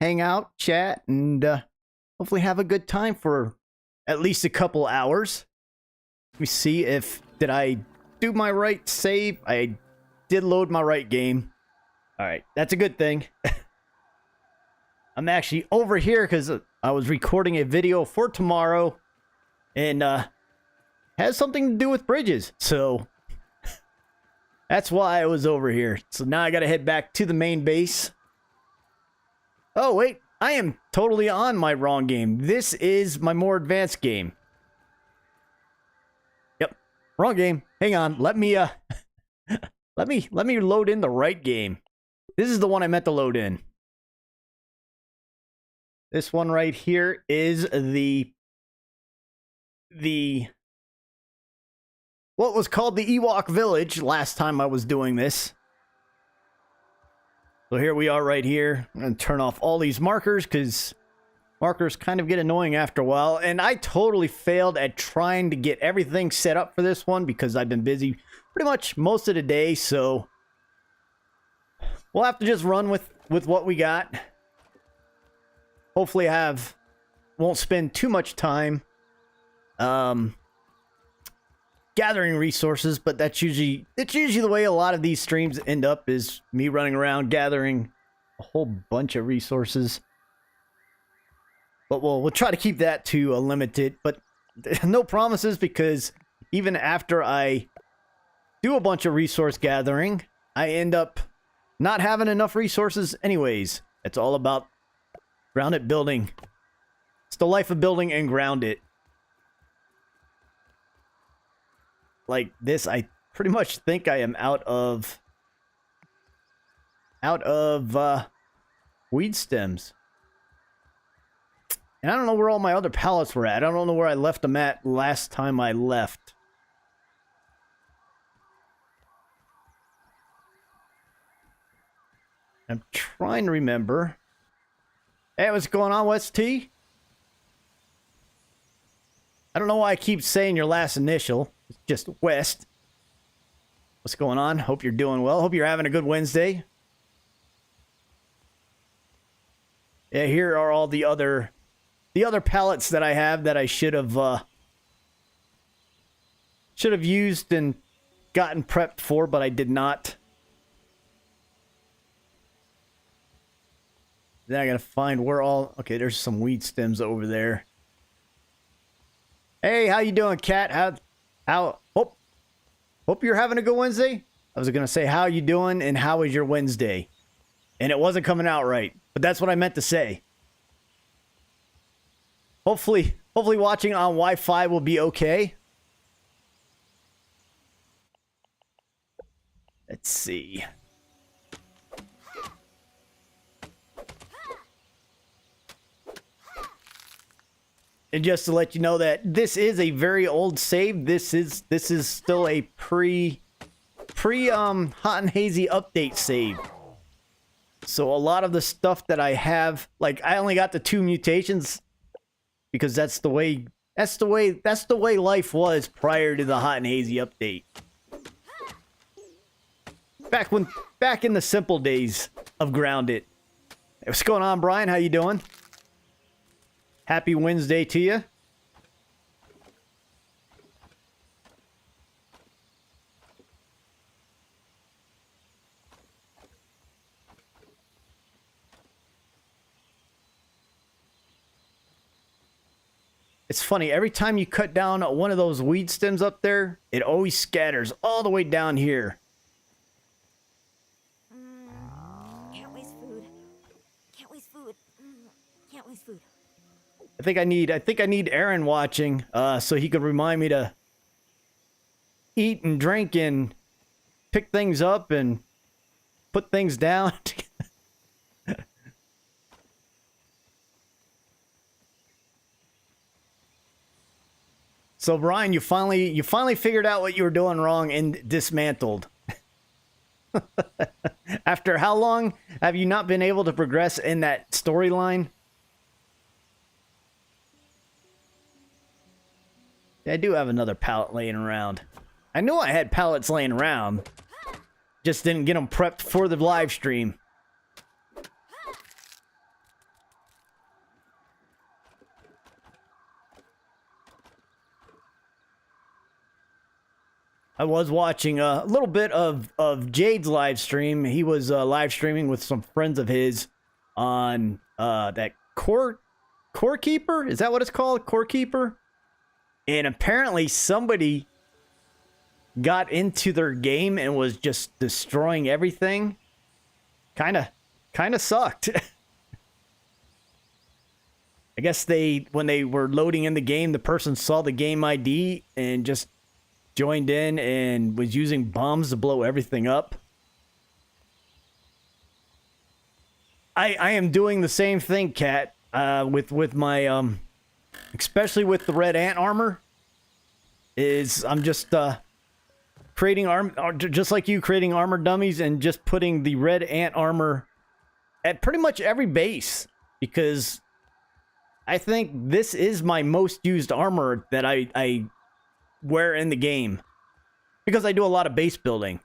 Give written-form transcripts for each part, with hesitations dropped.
hang out, chat, and hopefully have a good time for at least a couple hours. Let me see if did I do my right save. I did load my right game. All right, that's a good thing. I'm actually over here because I was recording a video for tomorrow, and has something to do with bridges. So that's why I was over here. So now I got to head back to the main base. Oh wait, I am totally on my wrong game. This is my more advanced game. Yep, wrong game. Hang on, let me let me load in the right game. This is the one I meant to load in. This one right here is the what was called the Ewok Village last time I was doing this. So here we are right here. I'm going to turn off all these markers because markers kind of get annoying after a while. And I totally failed at trying to get everything set up for this one because I've been busy pretty much most of the day. So we'll have to just run with what we got. Hopefully won't spend too much time gathering resources, but that's usually the way a lot of these streams end up, is me running around gathering a whole bunch of resources. But we'll try to keep that to a limited, but no promises, because even after I do a bunch of resource gathering, I end up not having enough resources anyways. It's all about grounded building. It's the life of building and grounded. Like this, I pretty much think I am out of weed stems. And I don't know where all my other pallets were at. I don't know where I left them at last time I left. I'm trying to remember. Hey, what's going on, West T? I don't know why I keep saying your last initial. It's just West. What's going on? Hope you're doing well. Hope you're having a good Wednesday. Yeah, here are all the other pallets that I have that I should have used and gotten prepped for, but I did not. Then I gotta find where all... Okay, there's some weed stems over there. Hey, how you doing, Cat? Hope you're having a good Wednesday. I was gonna say how you doing and how is your Wednesday, and it wasn't coming out right, but that's what I meant to say. Hopefully watching on Wi-Fi will be okay. Let's see. And just to let you know that this is a very old save. This is still a pre Hot and Hazy update save. So a lot of the stuff that I have, like, I only got the 2 mutations because that's the way life was prior to the Hot and Hazy update. Back in the simple days of Grounded. Hey, what's going on, Brian? How you doing? Happy Wednesday to you. It's funny, every time you cut down one of those weed stems up there, it always scatters all the way down here. Can't waste food. Can't waste food. Can't waste food. I think I need Aaron watching, so he could remind me to eat and drink and pick things up and put things down. So Brian, you finally figured out what you were doing wrong and dismantled. After how long have you not been able to progress in that storyline? I do have another pallet laying around. I knew I had pallets laying around. Just didn't get them prepped for the live stream. I was watching a little bit of Jade's live stream. He was live streaming with some friends of his on that Core Keeper. Is that what it's called? Core Keeper? And apparently somebody got into their game and was just destroying everything. Kind of sucked. I guess when they were loading in the game, the person saw the game ID and just joined in and was using bombs to blow everything up. I am doing the same thing, Kat, with my especially with the red ant armor. I'm just creating just like you, creating armor dummies and just putting the red ant armor at pretty much every base, because I think this is my most used armor that I wear in the game, because I do a lot of base building.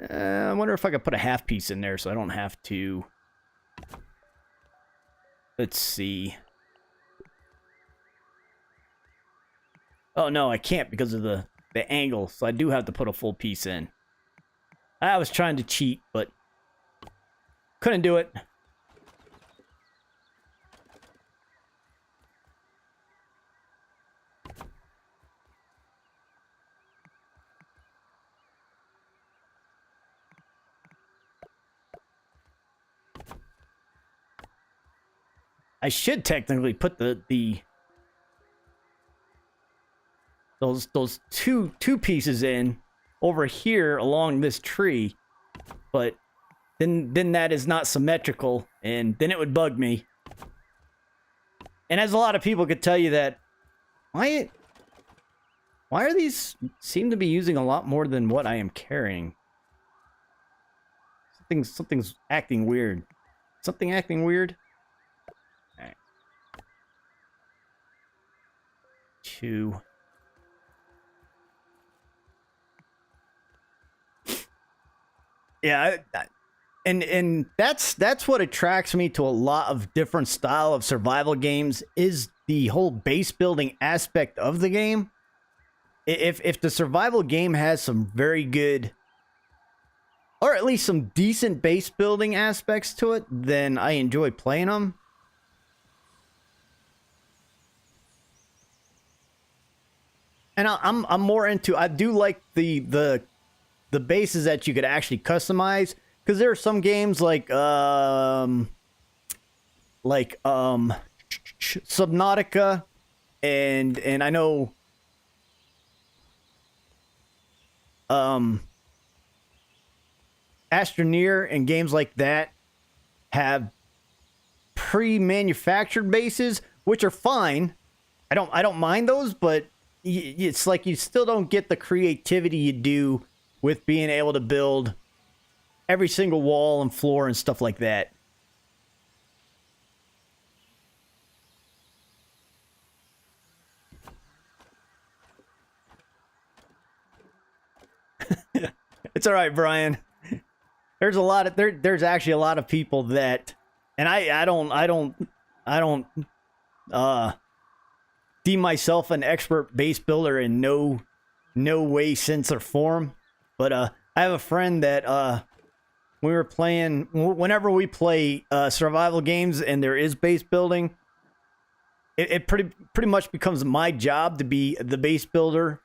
I wonder if I could put a half piece in there so I don't have to. Let's see. Oh no, I can't because of the angle, so I do have to put a full piece in. I was trying to cheat, but couldn't do it. I should technically put those two pieces in over here along this tree, but then that is not symmetrical, and then it would bug me. And as a lot of people could tell you that why are these seem to be using a lot more than what I am carrying? Something's acting weird. Something acting weird? All right. 2. Yeah, and that's what attracts me to a lot of different style of survival games, is the whole base building aspect of the game. If the survival game has some very good, or at least some decent base building aspects to it, then I enjoy playing them. And I'm more into, I do like the bases that you could actually customize, because there are some games like Subnautica, and I know Astroneer and games like that have pre-manufactured bases, which are fine. I don't mind those, but it's like you still don't get the creativity you do with being able to build every single wall and floor and stuff like that. It's all right, Brian. There's actually a lot of people that, and I don't deem myself an expert base builder in no way, sense, or form. But I have a friend that whenever we play survival games and there is base building, it pretty much becomes my job to be the base builder,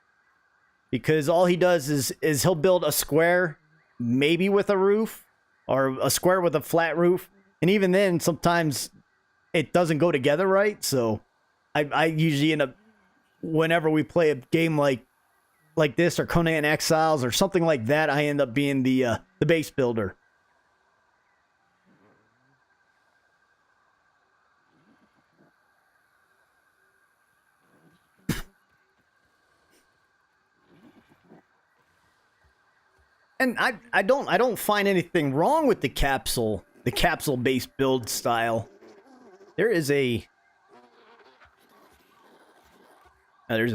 because all he does is he'll build a square, maybe with a roof, or a square with a flat roof, and even then sometimes it doesn't go together right. So I usually end up, whenever we play a game like this or Conan Exiles or something like that, I end up being the base builder. And I don't find anything wrong with the capsule based build style. There's a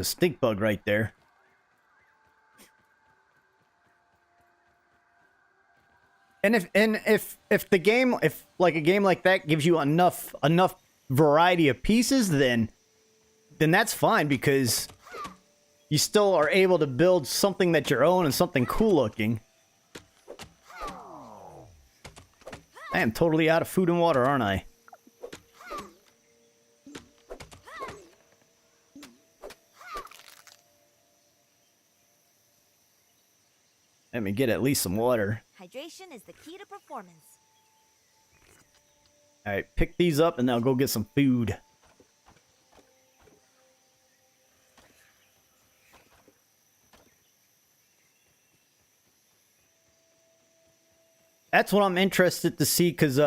stink bug right there. if the game, if like a game like that gives you enough variety of pieces, then that's fine, because you still are able to build something that's your own and something cool looking. I am totally out of food and water, aren't I? Let me get at least some water. Hydration is the key to performance. Alright, pick these up and I'll go get some food. That's what I'm interested to see, because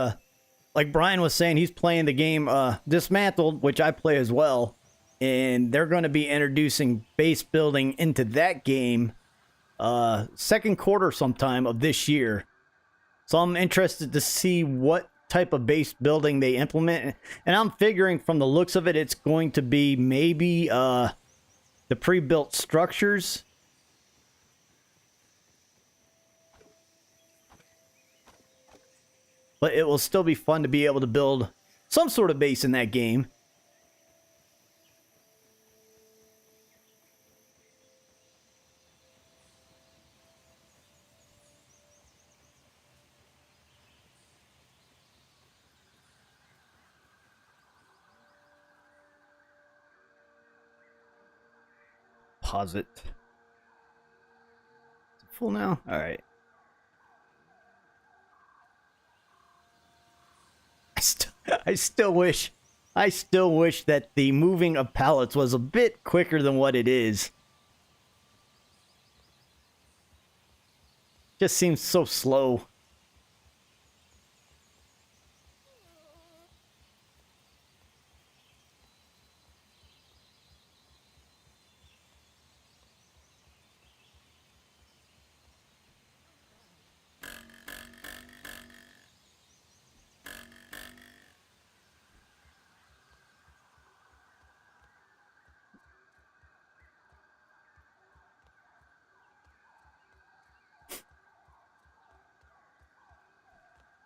like Brian was saying, he's playing the game Dismantled, which I play as well, and they're going to be introducing base building into that game second quarter sometime of this year. So I'm interested to see what type of base building they implement, and I'm figuring from the looks of it, it's going to be maybe the pre-built structures. But it will still be fun to be able to build some sort of base in that game. Pause it. Is it full now? All right. I still wish that the moving of pallets was a bit quicker than what it is. Just seems so slow.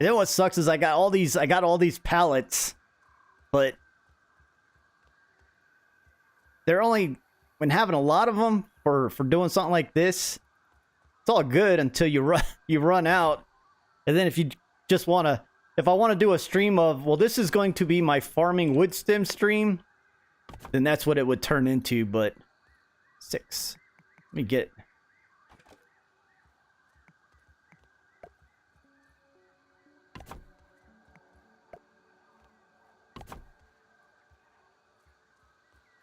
You know what sucks is I got all these pallets, but they're only, when having a lot of them for doing something like this, it's all good until you run out. And then if you just want to, if I want to do a stream of, well, this is going to be my farming wood stem stream, then that's what it would turn into. But 6. Let me get.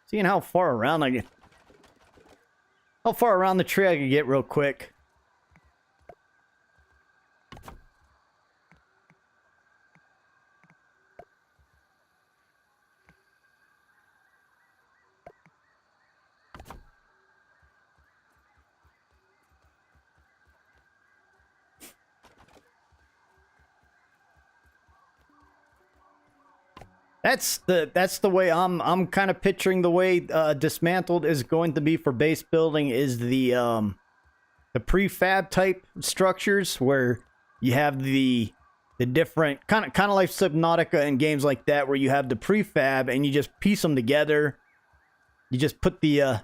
Seeing how far around I get. How far around the tree I can get real quick. That's the way I'm kind of picturing the way Dismantled is going to be for base building, is the prefab type structures where you have the different kind of like Subnautica and games like that, where you have the prefab and you just piece them together. You just put the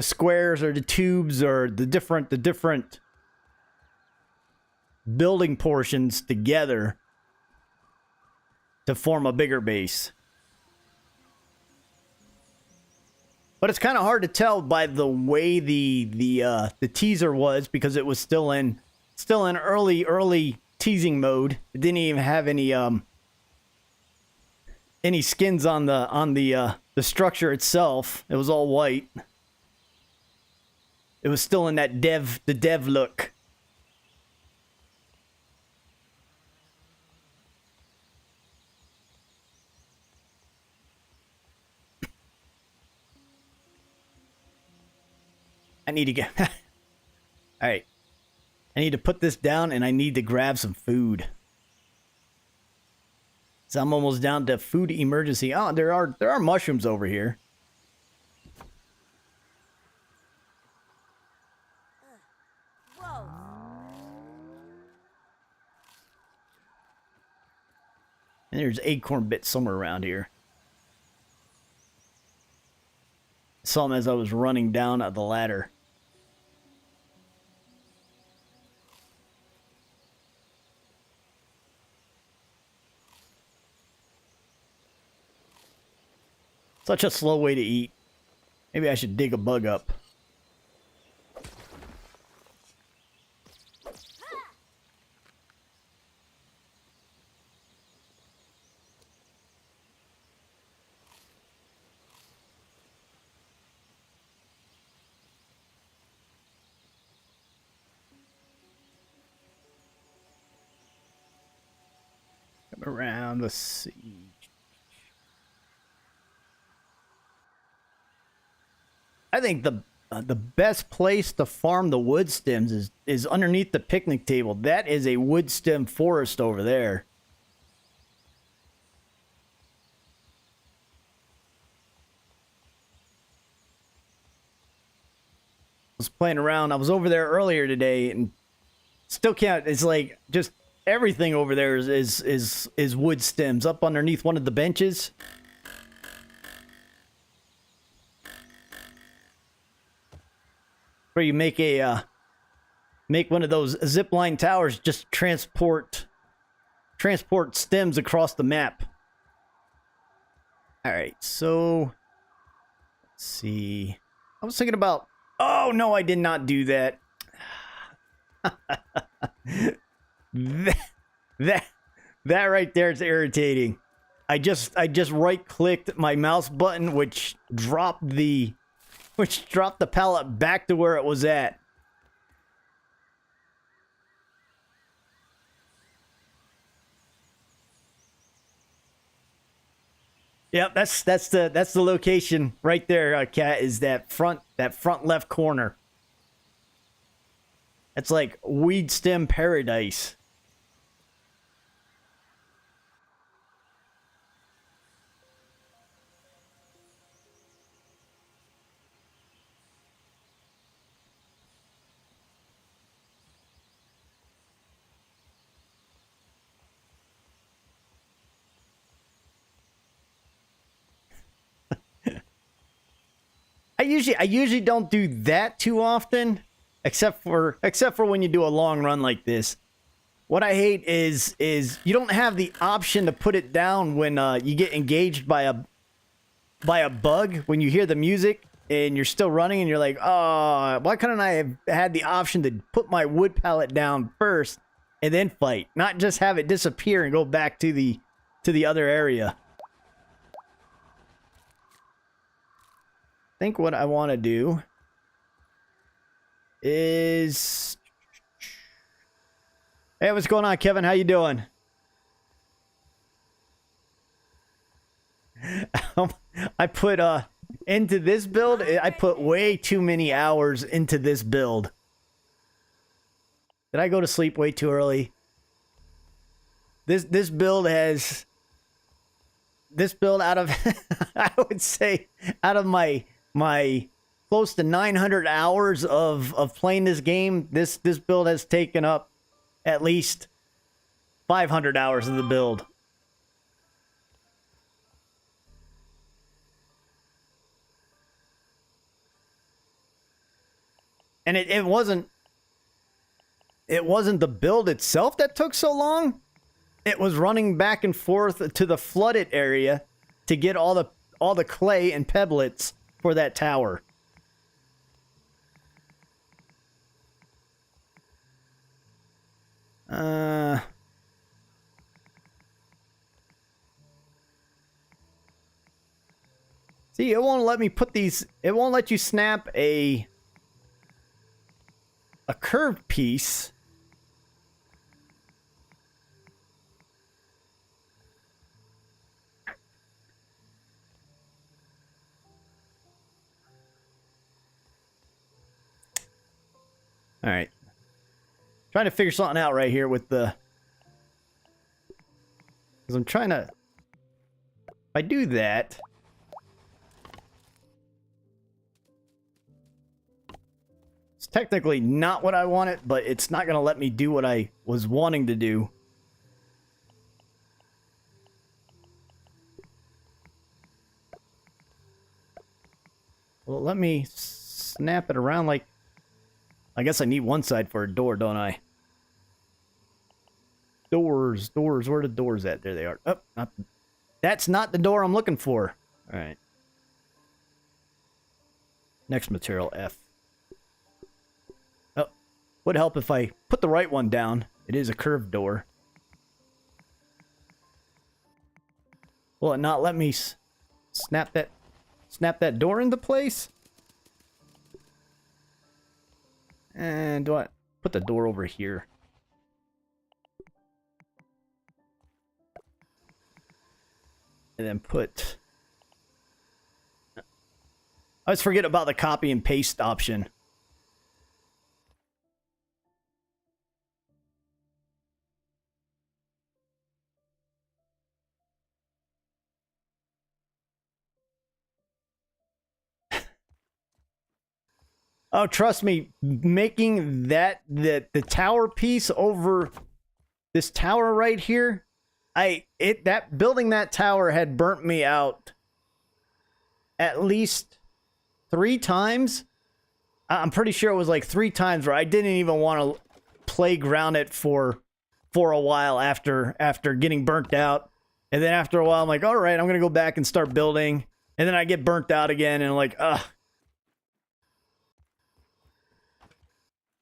squares or the tubes or the different building portions together to form a bigger base. But it's kind of hard to tell by the way the teaser was, because it was still in early teasing mode. It didn't even have any skins on the structure itself. It was all white. It was still in that dev look. I need to get. All right. I need to put this down, and I need to grab some food. So I'm almost down to food emergency. Oh, there are mushrooms over here. Whoa. And there's acorn bits somewhere around here. Saw them as I was running down the ladder. Such a slow way to eat. Maybe I should dig a bug up. Come around, let's see. I think the best place to farm the wood stems is underneath the picnic table. That is a wood stem forest over there. I was playing around. I was over there earlier today and still can't. It's like just everything over there is wood stems up underneath one of the benches. Where you make a make one of those zip line towers, just transport stems across the map. All right, so let's see. I was thinking about. Oh no, I did not do that. that right there is irritating. I just right clicked my mouse button, which dropped the pallet back to where it was at. Yep, that's the location right there, Cat, is that front left corner. It's like weed stem paradise. I usually don't do that too often, except for when you do a long run like this. What I hate is you don't have the option to put it down when you get engaged by a bug, when you hear the music and you're still running and you're like, oh, why couldn't I have had the option to put my wood pallet down first and then fight, not just have it disappear and go back to the other area. I think what I want to do is... Hey, what's going on, Kevin? How you doing? I put into this build, I put way too many hours into this build. Did I go to sleep way too early? This build has... This build out of... I would say out of my close to 900 hours of playing this game, this build has taken up at least 500 hours of the build. And it wasn't the build itself that took so long. It was running back and forth to the flooded area to get all the clay and pebblets for that tower. See, it won't let me put these... It won't let you snap a curved piece. All right. Trying to figure something out right here with the... Because I'm trying to... If I do that... It's technically not what I wanted, but it's not going to let me do what I was wanting to do. Well, let me snap it around like... I guess I need one side for a door, don't I? Doors. Where are the doors at? There they are. Oh, that's not the door I'm looking for. All right. Next material, F. Oh, would help if I put the right one down. It is a curved door. Will it not let me snap that door into place? And do I put the door over here? And then put... I always forget about the copy and paste option. Oh, trust me, making that the tower piece over this tower right here, building that tower had burnt me out at least 3 times. I'm pretty sure it was like 3 times where I didn't even want to playground it for a while after getting burnt out. And then after a while, I'm like, all right, I'm going to go back and start building. And then I get burnt out again and I'm like, ugh.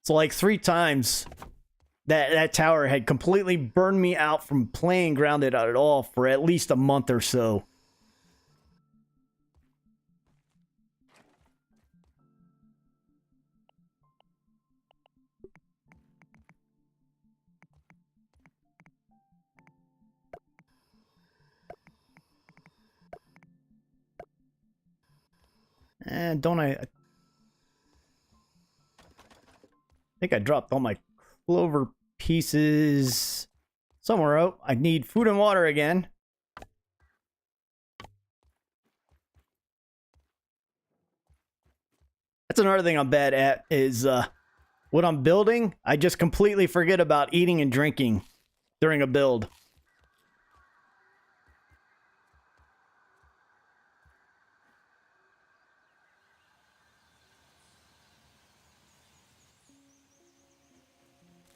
So like 3 times that tower had completely burned me out from playing grounded out at all for at least a month or so. And don't I think I dropped all my clover pieces somewhere out. I need food and water again. That's another thing I'm bad at is what I'm building. I just completely forget about eating and drinking during a build.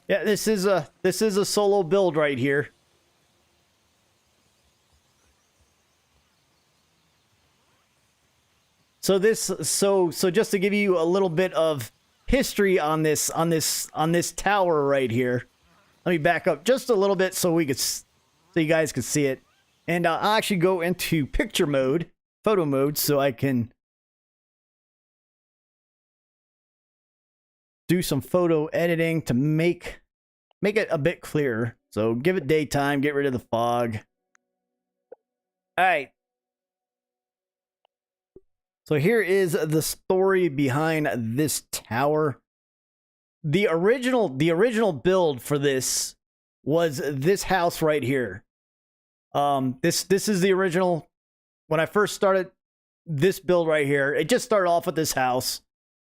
Yeah, this is a solo build right here. So just to give you a little bit of history on this tower right here. Let me back up just a little bit so you guys can see it. And I'll actually go into picture mode, photo mode, so I can do some photo editing to make it a bit clearer. So give it daytime, get rid of the fog. All right. So here is the story behind this tower. The original build for this was this house right here. This is the original. When I first started this build right here, it just started off with this house.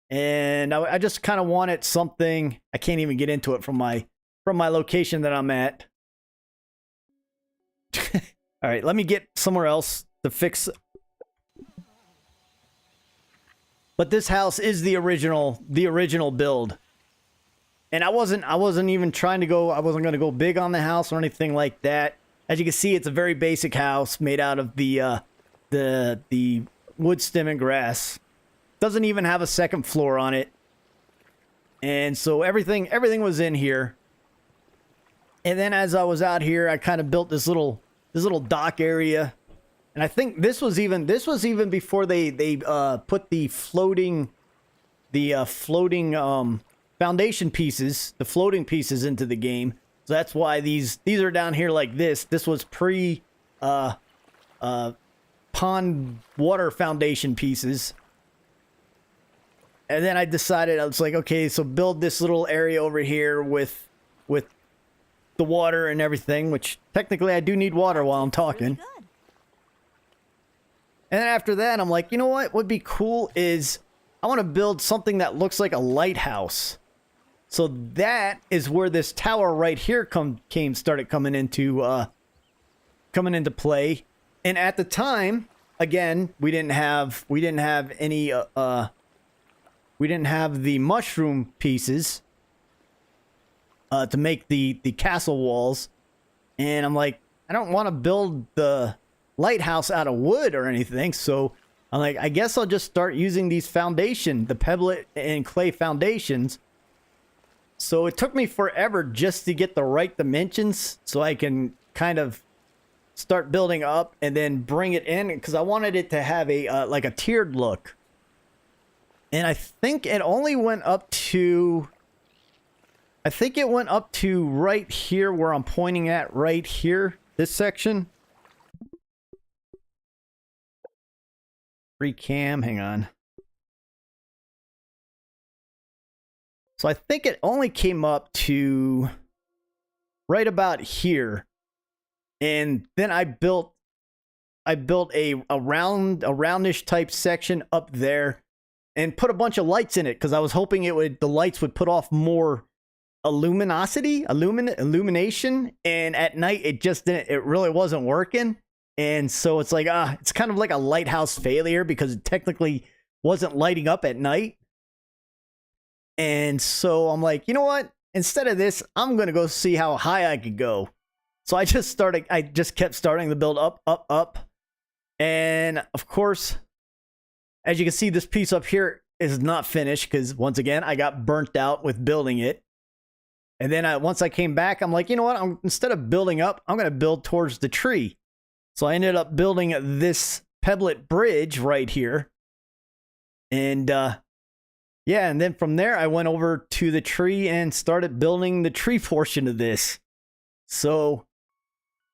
And I just kind of wanted something. I can't even get into it from my location that I'm at. All right, let me get somewhere else to fix. But this house is the original build. And I wasn't even trying to go. I wasn't going to go big on the house or anything like that. As you can see, it's a very basic house made out of the wood, stem, and grass. Doesn't even have a second floor on it. And so everything was in here. And then as I was out here, I kind of built this little dock area. And I think this was even before they put the floating foundation pieces, the floating pieces into the game. So that's why these are down here like this. This was pre pond water foundation pieces. And then I decided, I was like, okay, so build this little area over here with the water and everything, which technically I do need water while I'm talking. And then after that, I'm like, you know what would be cool is I want to build something that looks like a lighthouse. So that is where this tower right here started coming into play. And at the time, again, we didn't have any we didn't have the mushroom pieces to make the castle walls. And I'm like, I don't want to build the lighthouse out of wood or anything, so I'm like, I guess I'll just start using these foundation, the pebblet and clay foundations. So it took me forever just to get the right dimensions so I can kind of start building up and then bring it in, because I wanted it to have a like a tiered look. And I think it only went up to, I think it went up to right here where I'm pointing at right here, this section. Free cam, hang on. So I think it only came up to right about here. And then I built a roundish type section up there and put a bunch of lights in it, because I was hoping the lights would put off more illumination, and at night it just didn't, it really wasn't working. And so it's like, it's kind of like a lighthouse failure because it technically wasn't lighting up at night. And so I'm like, you know what? Instead of this, I'm going to go see how high I could go. So I just kept starting the build up. And of course, as you can see, this piece up here is not finished because, once again, I got burnt out with building it. And then once I came back, I'm like, you know what? Instead of building up, I'm going to build towards the tree. So I ended up building this pebblet bridge right here. And yeah, and then from there, I went over to the tree and started building the tree portion of this. So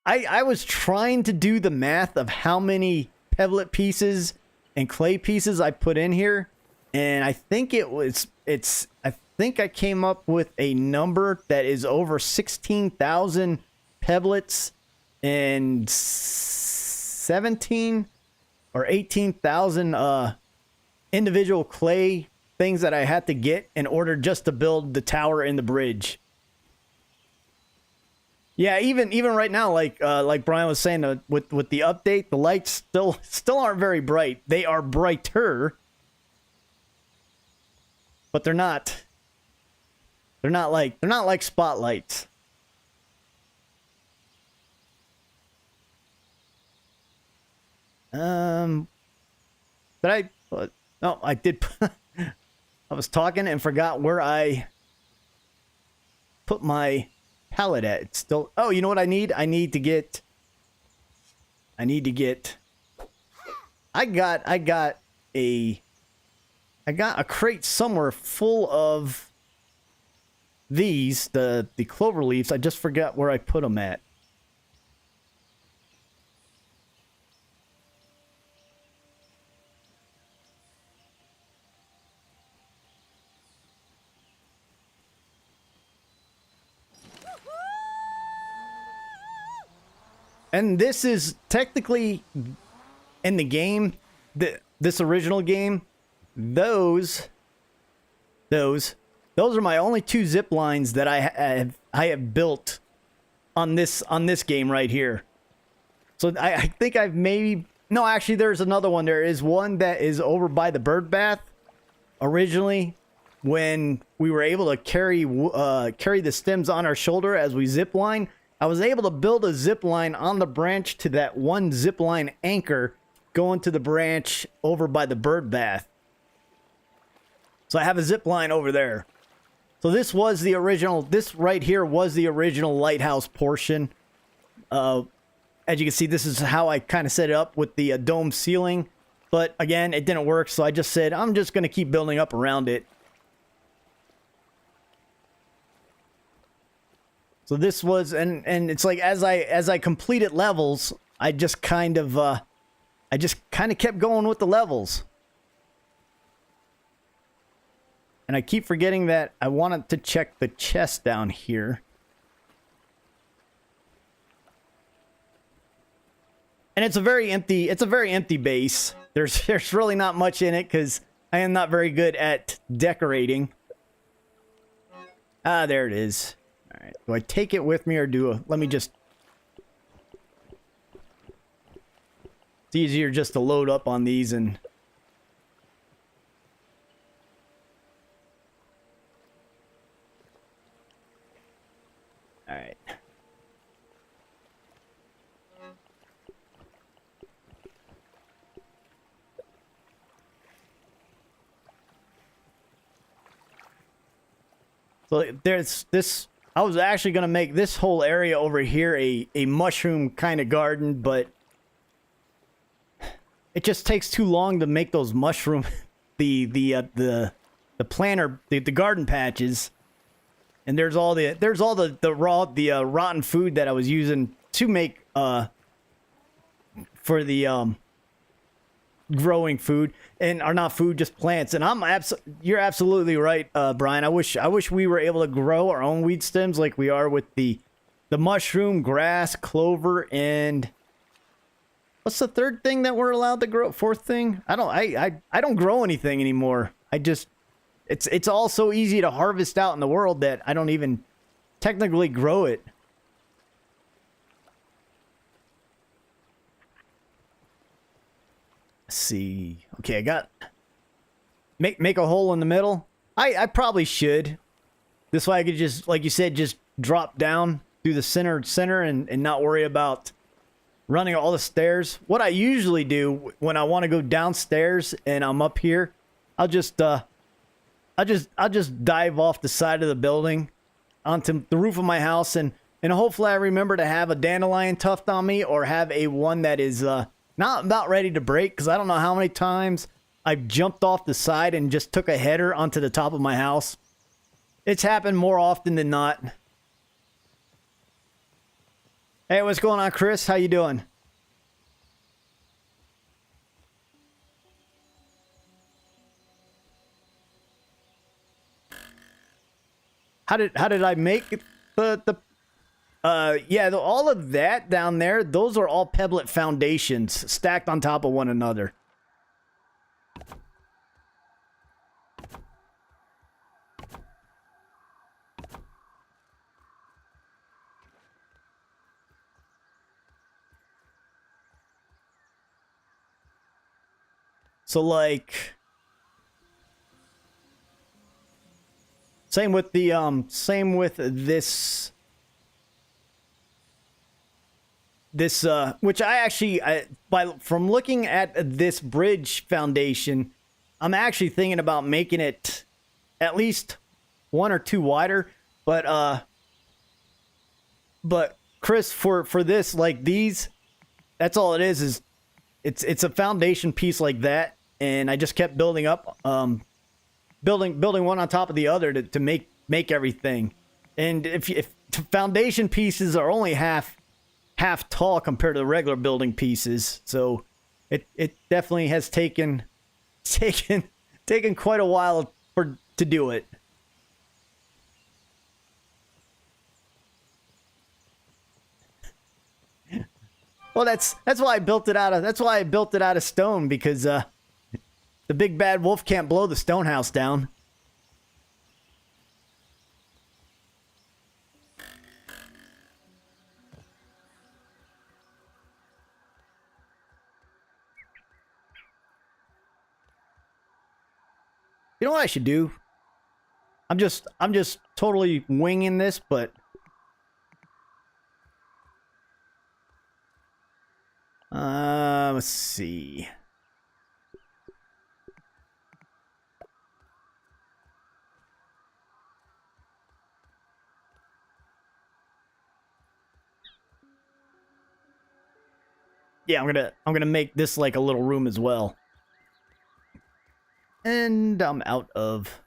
I was trying to do the math of how many pebblet pieces and clay pieces I put in here, and I think I think I came up with a number that is over 16,000 pebblets and 17 or 18,000 individual clay things that I had to get in order just to build the tower and the bridge. Yeah, even right now, like Brian was saying, with the update, the lights still aren't very bright. They are brighter, but they're not like spotlights. No, I did. I was talking and forgot where I put my pallet at. It's still. Oh, you know what I need? I got a crate somewhere full of these, the clover leaves. I just forgot where I put them at. And this is technically in the game, this original game. Those are my only two zip lines that I have built on this game right here. So I think I've maybe, no, actually there's another one. There is one that is over by the bird bath. Originally, when we were able to carry the stems on our shoulder as we zip line, I was able to build a zip line on the branch to that one zip line anchor going to the branch over by the bird bath. So I have a zip line over there. So this was the original, this right here was the original lighthouse portion. As you can see, this is how I kind of set it up with the dome ceiling. But again, it didn't work, so I just said, I'm just going to keep building up around it. So this was, and it's like as I completed levels, I just kind of kept going with the levels. And I keep forgetting that I wanted to check the chest down here. And it's a very empty base. There's really not much in it because I am not very good at decorating. Ah, there it is. All right. Do I take it with me or let me just... It's easier just to load up on these and... Alright. So there's this... I was actually going to make this whole area over here a mushroom kind of garden, but it just takes too long to make those mushroom the garden patches. And there's all the rotten food that I was using to make for the growing food, and are not food, just plants. And you're absolutely right, Brian. I wish we were able to grow our own weed stems like we are with the mushroom, grass, clover, and what's the third thing that we're allowed to grow? Fourth thing? I don't grow anything anymore. It's all so easy to harvest out in the world that I don't even technically grow it. Let's see. Okay, I got... Make a hole in the middle. I probably should. This way I could just, like you said, just drop down through the center and not worry about running all the stairs. What I usually do when I want to go downstairs and I'm up here, I'll just dive off the side of the building onto the roof of my house, and hopefully I remember to have a dandelion tuft on me, or have a one that is not about ready to break, because I don't know how many times I've jumped off the side and just took a header onto the top of my house. It's happened more often than not. Hey, what's going on, Chris? How you doing? How did I make all of that down there? Those are all pebblet foundations stacked on top of one another. So like, same with this which I actually, from looking at this bridge foundation, I'm actually thinking about making it at least 1 or 2 wider, but Chris, for this, like these, that's all it is it's a foundation piece like that, and I just kept building up, building one on top of the other to make everything. And if foundation pieces are only half tall compared to the regular building pieces, so it definitely has taken quite a while to do it. Well, that's why I built it out of stone, because the big bad wolf can't blow the stone house down. You know what I should do? I'm just totally winging this, but let's see. Yeah, I'm gonna make this like a little room as well. And I'm out of...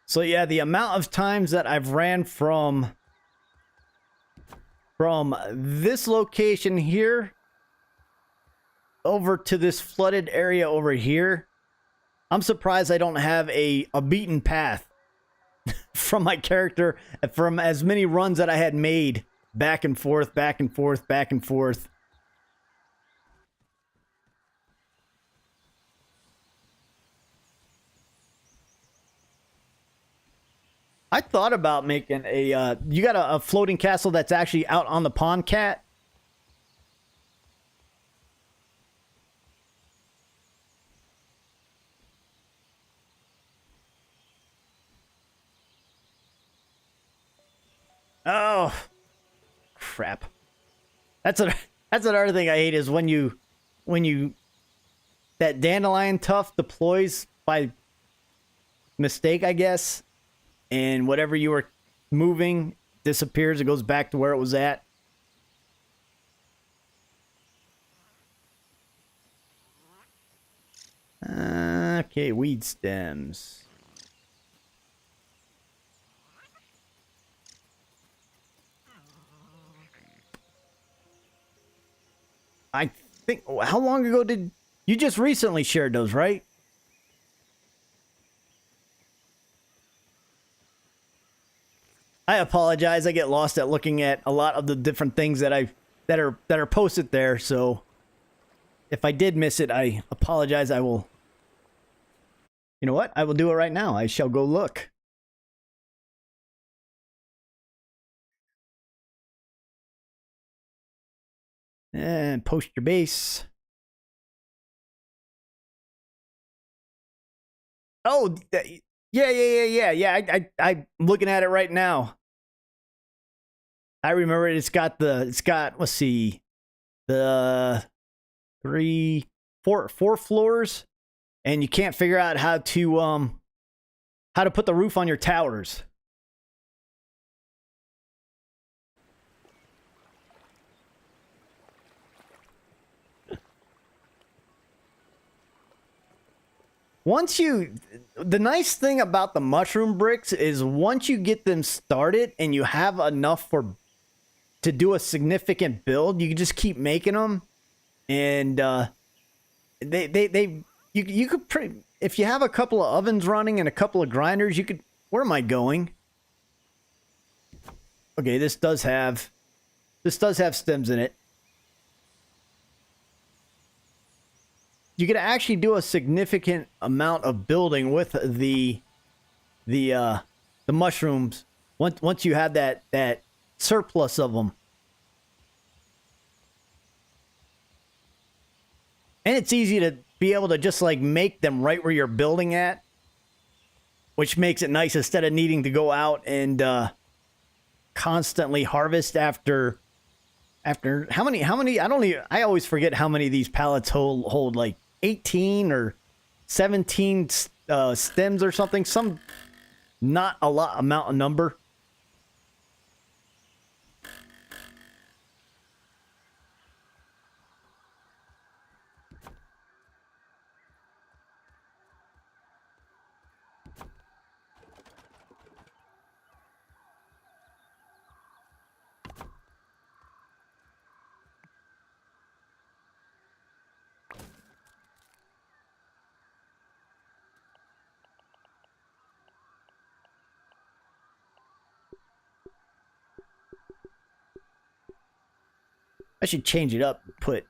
So yeah, the amount of times that I've ran from this location here over to this flooded area over here, I'm surprised I don't have a beaten path from my character, from as many runs that I had made back and forth, back and forth, back and forth. I thought about making a, you got a floating castle that's actually out on the pond, Cat? Oh, crap. That's another thing I hate is when you, that dandelion tuft deploys by mistake, I guess, and whatever you were moving disappears. It goes back to where it was at. Okay, weed stems. I think, how long ago did you just recently shared those, right? I apologize. I get lost at looking at a lot of the different things that that are posted there. So if I did miss it, I apologize. I will. You know what? I will do it right now. I shall go look. And post your base. Oh, yeah. I'm looking at it right now. I remember it. It's got let's see, the four floors, and you can't figure out how to put the roof on your towers. The nice thing about the mushroom bricks is once you get them started and you have enough to do a significant build, you can just keep making them, and you could if you have a couple of ovens running and a couple of grinders, you could. Where am I going? Okay, this does have stems in it. You could actually do a significant amount of building with the mushrooms once you have that surplus of them. And it's easy to be able to just like make them right where you're building at, which makes it nice instead of needing to go out and constantly harvest after how many I always forget how many of these pallets hold like 18 or 17 stems or something, some not a lot amount of number. I should change it up. Do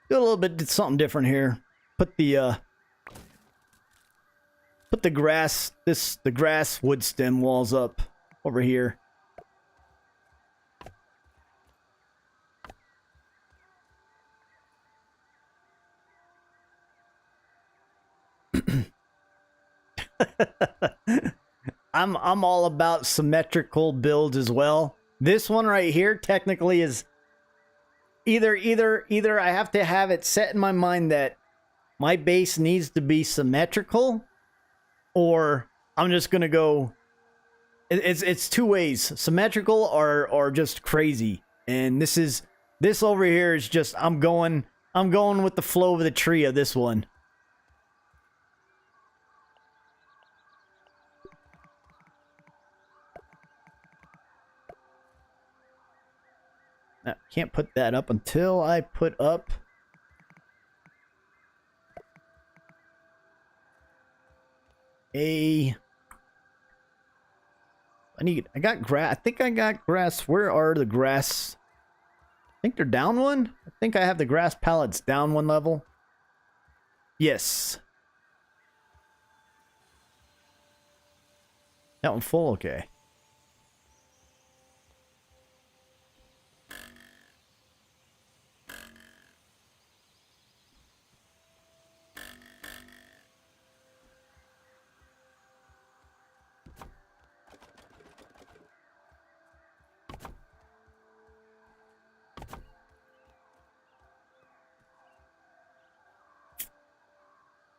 a little bit something different here. Put the grass wood stem walls up over here. I'm all about symmetrical builds as well. This one right here technically is either I have to have it set in my mind that my base needs to be symmetrical, or I'm just gonna go. It's two ways: symmetrical or just crazy. And this over here is just I'm going with the flow of the tree of this one. Can't put that up until I put up I got grass. I think I got grass. Where are the grass? I think they're down one. I think I have the grass pallets down one level. Yes. That one full? Okay.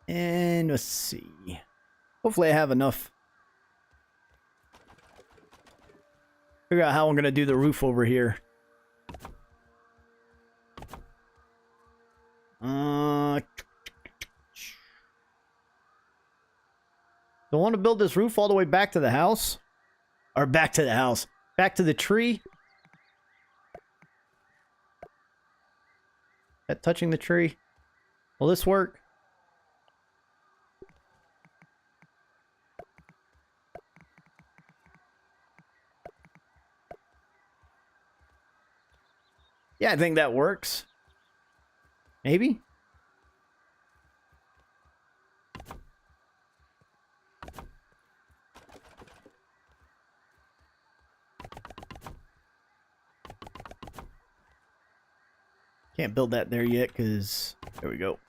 And let's see. Hopefully I have enough. Figure out how I'm going to do the roof over here. Do I want to build this roof all the way back to the house? Or back to the house. Back to the tree? That touching the tree? Will this work? Yeah, I think that works. Maybe? Can't build that there yet because... There we go.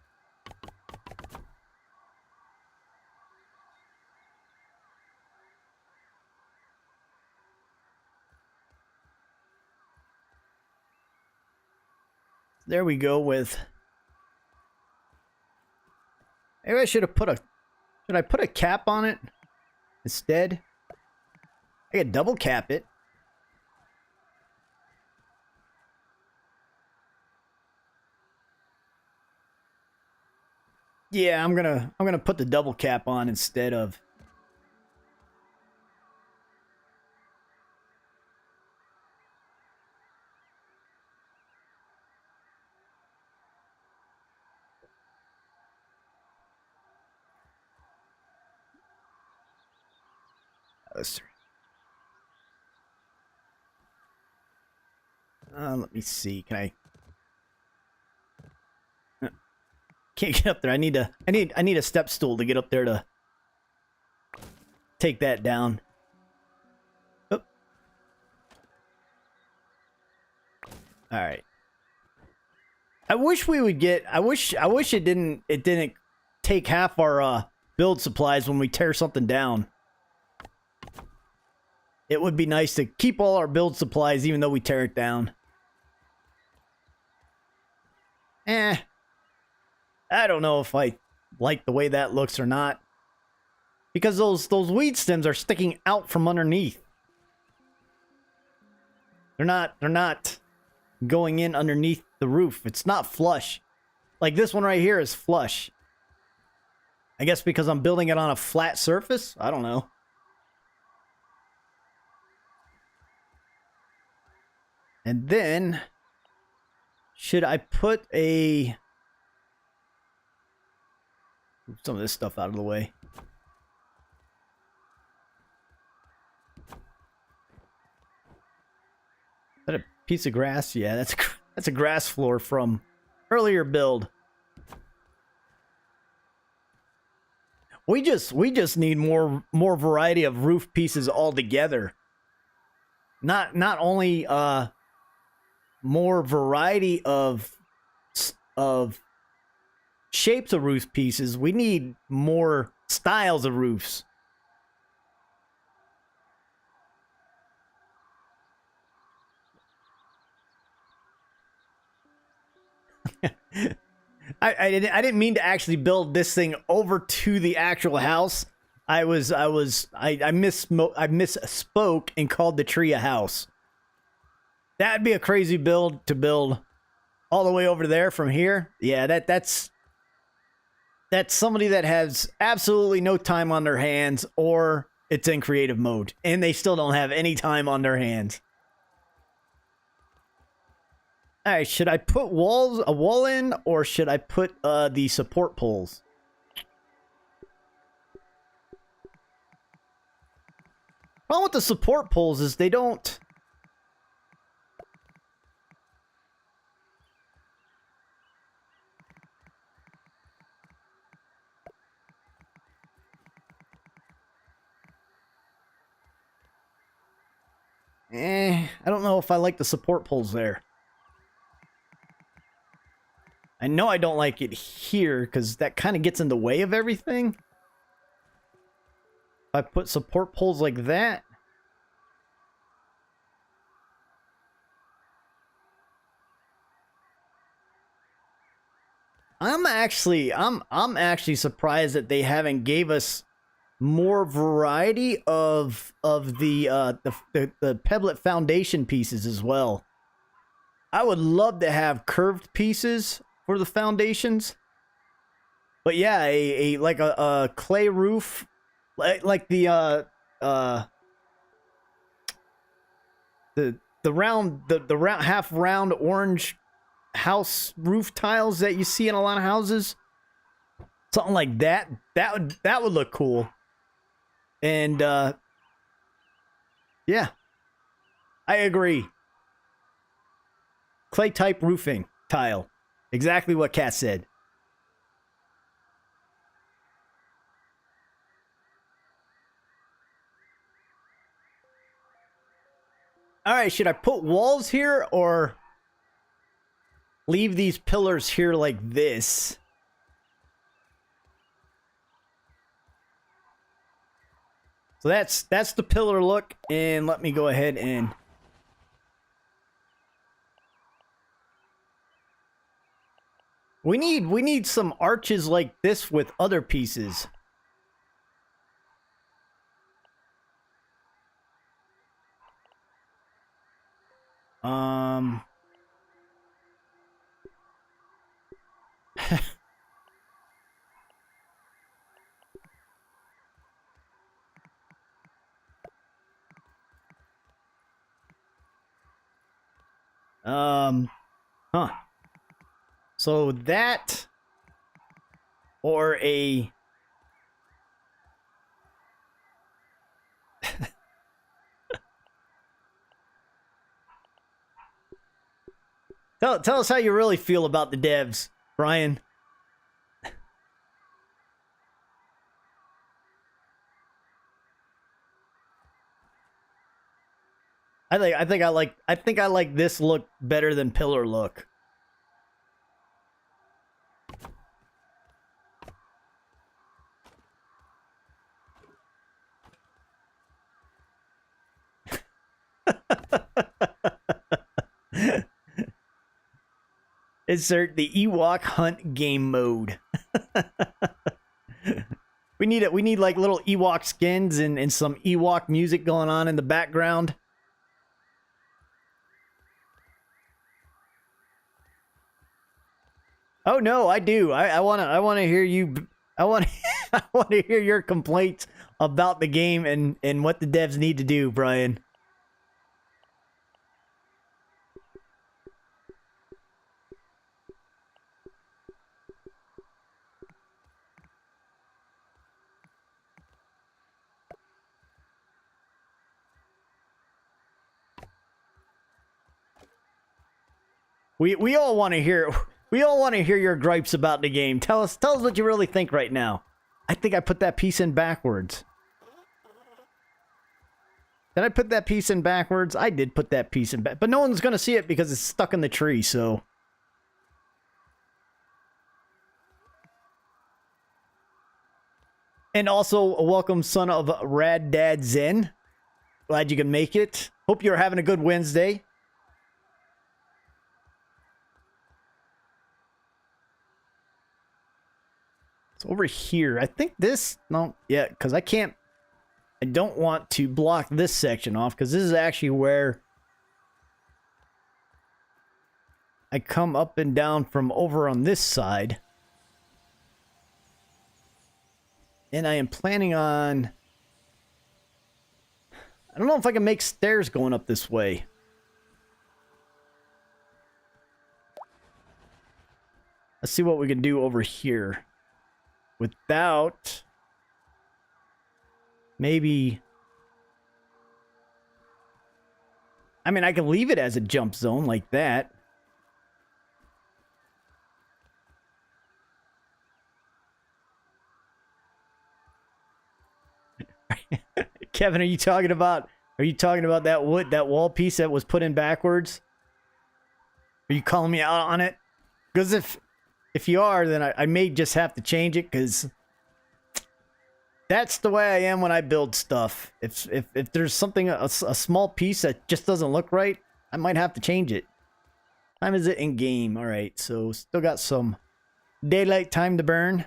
There we go with... Maybe I should have put a... Should I put a cap on it instead? I could double cap it. Yeah, I'm gonna put the double cap on instead of... Let me see. Can I? Can't get up there. I need a step stool to get up there to take that down. Oop. All right. I wish we would get. I wish it didn't take half our build supplies when we tear something down. It would be nice to keep all our build supplies even though we tear it down. I don't know if I like the way that looks or not. Because those weed stems are sticking out from underneath. They're not going in underneath the roof. It's not flush. Like this one right here is flush. I guess because I'm building it on a flat surface? I don't know. And then, should I put a... Move some of this stuff out of the way. Is that a piece of grass? Yeah, that's a grass floor from earlier build. We just need more variety of roof pieces altogether. Not only more variety of shapes of roof pieces, we need more styles of roofs. I didn't mean to actually build this thing over to the actual house. I misspoke and called the tree a house. That'd be a crazy build to build all the way over there from here. Yeah, that's somebody that has absolutely no time on their hands, or it's in creative mode and they still don't have any time on their hands. All right, should I put a wall in, or should I put the support poles? Problem with the support poles is they don't... I don't know if I like the support poles there. I know I don't like it here because that kind of gets in the way of everything. If I put support poles like that. I'm actually surprised that they haven't gave us more variety of the pebblet foundation pieces as well. I would love to have curved pieces for the foundations. But yeah, like a clay roof, like the round the round half round orange house roof tiles that you see in a lot of houses. Something like that. That would look cool. And yeah. I agree. Clay type roofing tile. Exactly what Kat said. All right, should I put walls here or leave these pillars here like this? So that's the pillar look, and let me go ahead and we need some arches like this with other pieces. Huh. So that or a tell us how you really feel about the devs, Brian. I think I like this look better than pillar look. Insert the Ewok hunt game mode. We need like little Ewok skins and some Ewok music going on in the background. Oh no, I do. I wanna hear you. I want I want to hear your complaints about the game and what the devs need to do, Brian. We all want to hear your gripes about the game. Tell us what you really think right now. I think I put that piece in backwards. Did I put that piece in backwards? I did put that piece in back, but no one's gonna see it because it's stuck in the tree. So. And also, a welcome son of Rad Dad Zen. Glad you can make it. Hope you're having a good Wednesday. It's over here. I think this... No, yeah, because I can't... I don't want to block this section off, because this is actually where I come up and down from over on this side. And I am planning on... I don't know if I can make stairs going up this way. Let's see what we can do over here. Without... Maybe... I mean, I can leave it as a jump zone like that. Kevin, are you talking about Are you talking about that wood, that wall piece that was put in backwards? Are you calling me out on it? Because if you are, then I may just have to change it, because that's the way I am when I build stuff. If there's something, a small piece that just doesn't look right, I might have to change it. Time is it in game? All right, so still got some daylight time to burn.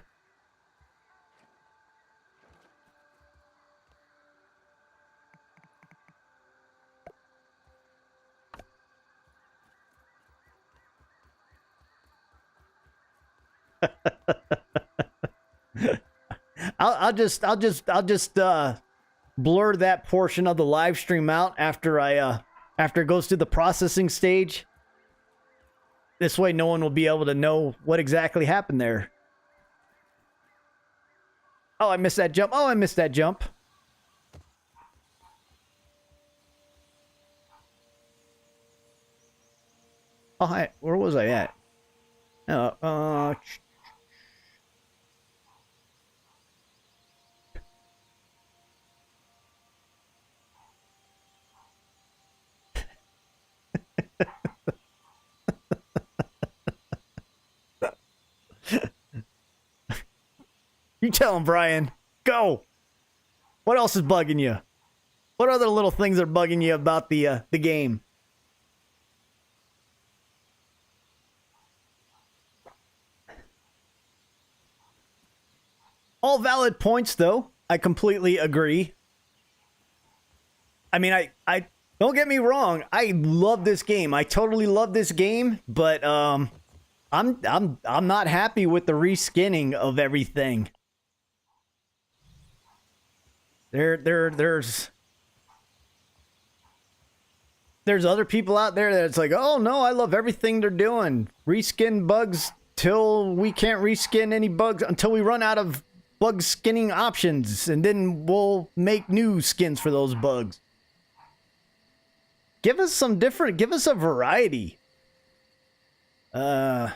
I'll just blur that portion of the live stream out after after it goes through the processing stage. This way, no one will be able to know what exactly happened there. Oh, I missed that jump. Oh, I missed that jump. Oh, hi. Where was I at? You tell him, Brian. Go. What else is bugging you? What other little things are bugging you about the game? All valid points, though. I completely agree. I mean, I don't get me wrong. I love this game. I totally love this game, but I'm not happy with the reskinning of everything. There's other people out there that's like, oh no, I love everything they're doing. Reskin bugs till we can't reskin any bugs until we run out of bug skinning options, and then we'll make new skins for those bugs. Give us some different, give us a variety. Alright,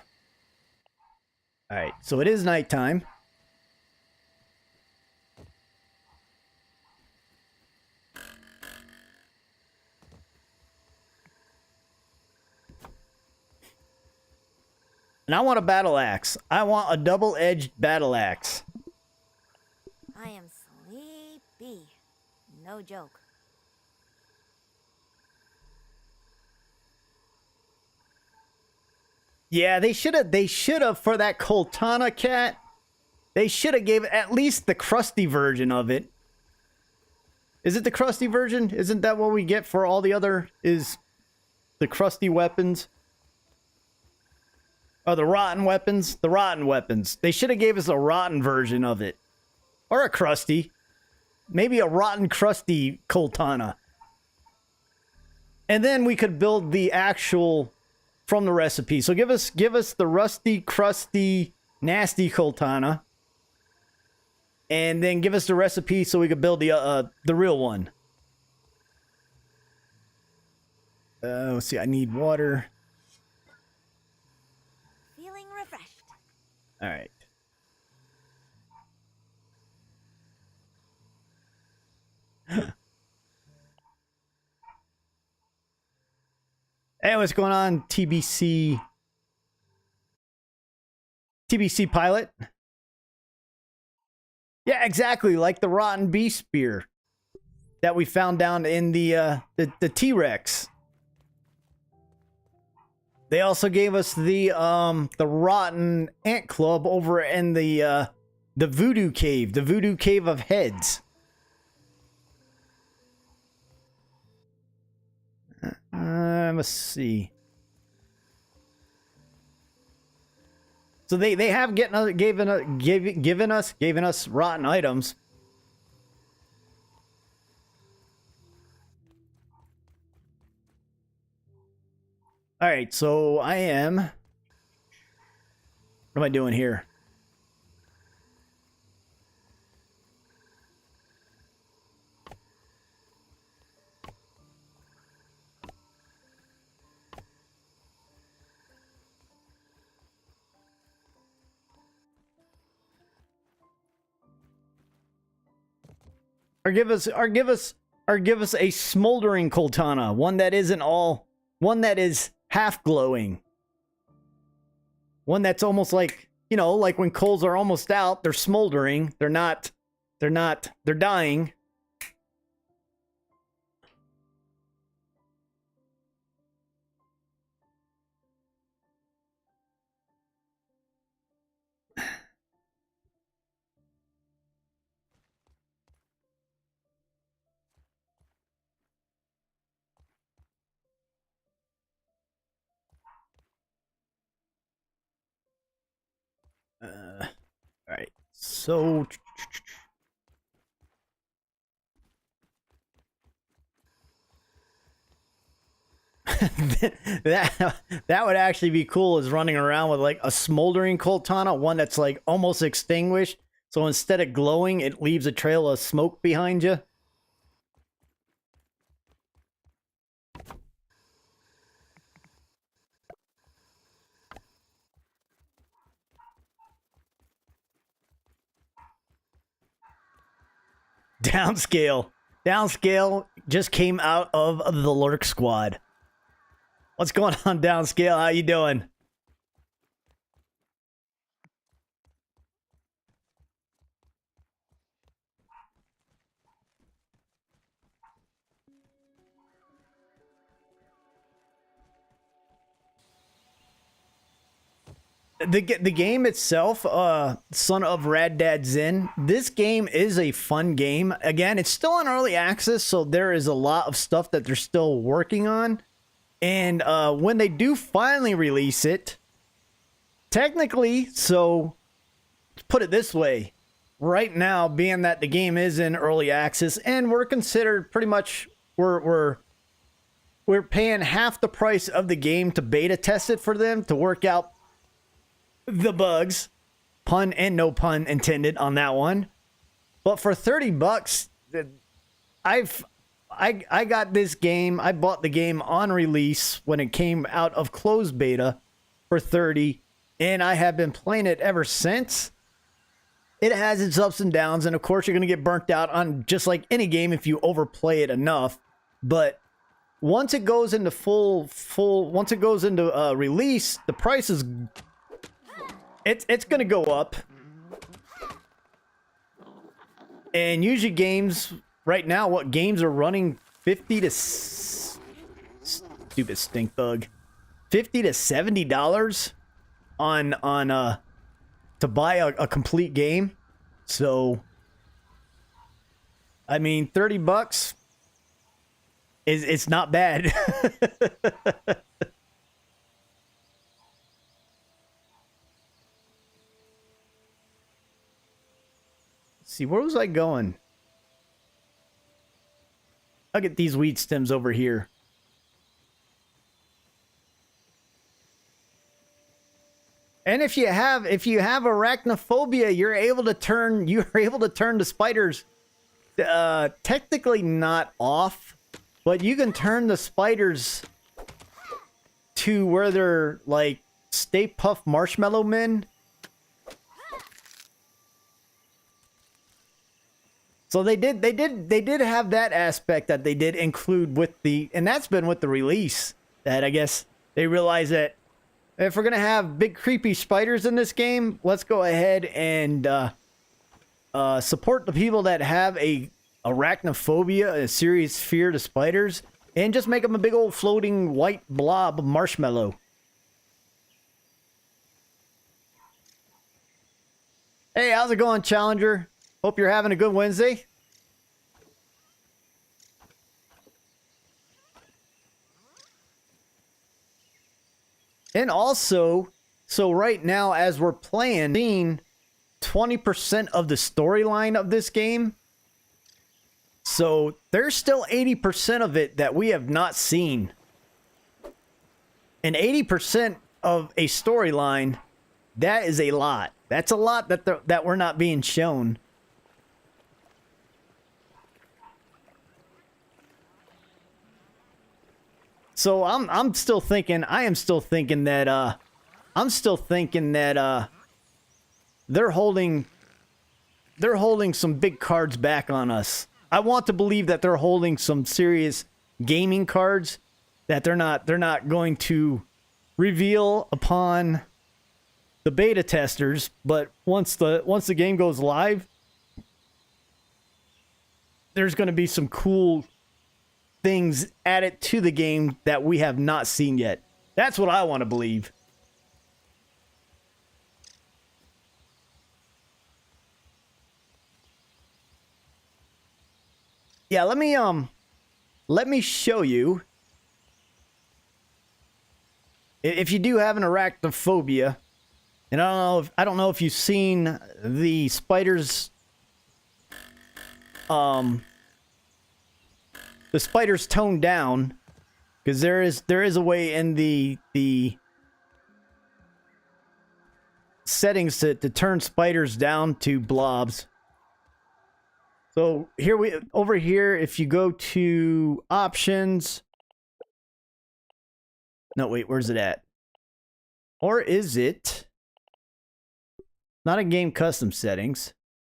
so it is nighttime. And I want a battle axe. I want a double-edged battle axe. I am sleepy. No joke. Yeah, they should have for that Coaltana cat. They should have gave at least the crusty version of it. Is it the crusty version? Isn't that what we get for all the other, is the crusty weapons? Oh, the rotten weapons? The rotten weapons. They should have gave us a rotten version of it. Or a crusty. Maybe a rotten crusty Coaltana. And then we could build the actual from the recipe. So give us the rusty, crusty, nasty Coaltana. And then give us the recipe so we could build the real one. Let's see, I need water. Feeling refreshed. All right. Hey, what's going on, TBC pilot? Yeah, exactly, like the rotten bee spear that we found down in the T-Rex. They also gave us the rotten ant club over in the voodoo cave of heads. Let's see. So they have given us rotten items. All right, so I am. What am I doing here? Or give us or give us a smoldering Coaltana, one that isn't all, one that is half glowing. One that's almost like, you know, like when coals are almost out, they're smoldering, they're dying. All right, so that would actually be cool, is running around with like a smoldering Coaltana, one that's like almost extinguished. So instead of glowing, it leaves a trail of smoke behind you. Downscale. Downscale just came out of the Lurk Squad. What's going on, Downscale? How you doing? The game itself, Son of Rad Dad Zin, this game is a fun game. Again, it's still in early access, so there is a lot of stuff that they're still working on. And when they do finally release it, technically, so let's put it this way, right now, being that the game is in early access, and we're considered pretty much, we're paying half the price of the game to beta test it for them, to work out the bugs, pun and no pun intended on that one. But for $30, I got this game. I bought the game on release when it came out of closed beta for $30, and I have been playing it ever since. It has its ups and downs, and of course you're going to get burnt out on just like any game if you overplay it enough. But once it goes into once it goes into release, the price is it's going to go up. And usually games right now, what games are running 50 to stupid stink bug, $50 to $70 on to buy a complete game. So I mean, $30 is, it's not bad. See, where was I going? I'll get these weed stems over here. And if you have arachnophobia, you're able to turn the spiders technically not off, but you can turn the spiders to where they're like Stay Puft Marshmallow Men. So they did have that aspect that they did include with the, and that's been with the release, that I guess they realized that if we're gonna have big creepy spiders in this game, let's go ahead and support the people that have a arachnophobia, a serious fear to spiders, and just make them a big old floating white blob of marshmallow. Hey, how's it going, Challenger? Hope you're having a good Wednesday. And also, so right now as we're playing, seeing 20% of the storyline of this game. So there's still 80% of it that we have not seen. And 80% of a storyline, that is a lot. That's a lot that we're not being shown. So I'm still thinking, I am still thinking that they're holding some big cards back on us I want to believe that they're holding some serious gaming cards that they're not going to reveal upon the beta testers, but once the game goes live, there's going to be some cool things added to the game that we have not seen yet. That's what I want to believe. Yeah, let me show you. If you do have an arachnophobia, and I don't know if you've seen the spiders the spiders toned down, because there is a way in the settings to turn spiders down to blobs. So over here, if you go to options. No, wait, where's it at? Or is it not in game custom settings?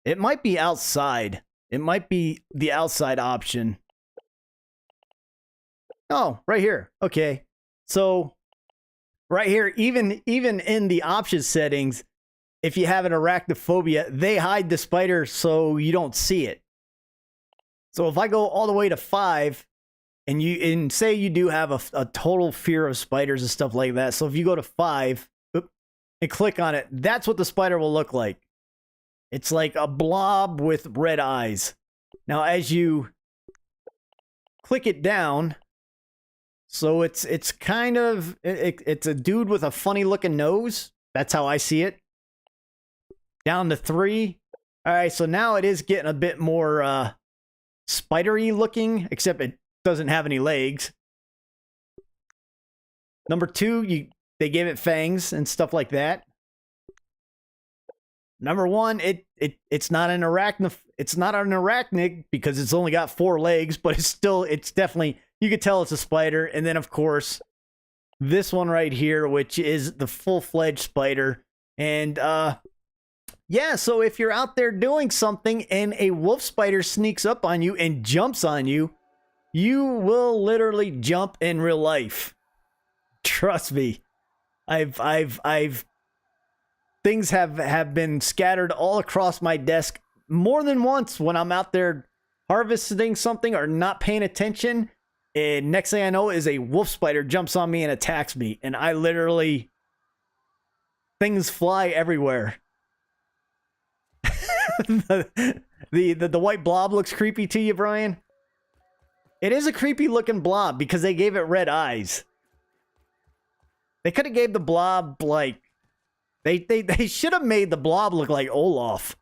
It might be outside. It might be the outside option. Oh, right here. Okay. So right here, even in the option settings, if you have an arachnophobia, they hide the spider so you don't see it. So if I go all the way to 5, and say you do have a total fear of spiders and stuff like that. So if you go to 5 and click on it, that's what the spider will look like. It's like a blob with red eyes. Now as you click it down, so it's kind of it's a dude with a funny looking nose. That's how I see it. Down to 3. All right, so now it is getting a bit more spidery looking, except it doesn't have any legs. Number 2, they gave it fangs and stuff like that. Number 1, it's not an arachnid because it's only got 4 legs, but it's definitely, you could tell it's a spider. And then of course this one right here, which is the full-fledged spider. And yeah, so if you're out there doing something and a wolf spider sneaks up on you and jumps on you, you will literally jump in real life. Trust me. Things have been scattered all across my desk more than once when I'm out there harvesting something or not paying attention. And next thing I know is a wolf spider jumps on me and attacks me. And I literally, things fly everywhere. the white blob looks creepy to you, Brian? It is a creepy looking blob because they gave it red eyes. They could have gave the blob like they should have made the blob look like Olaf.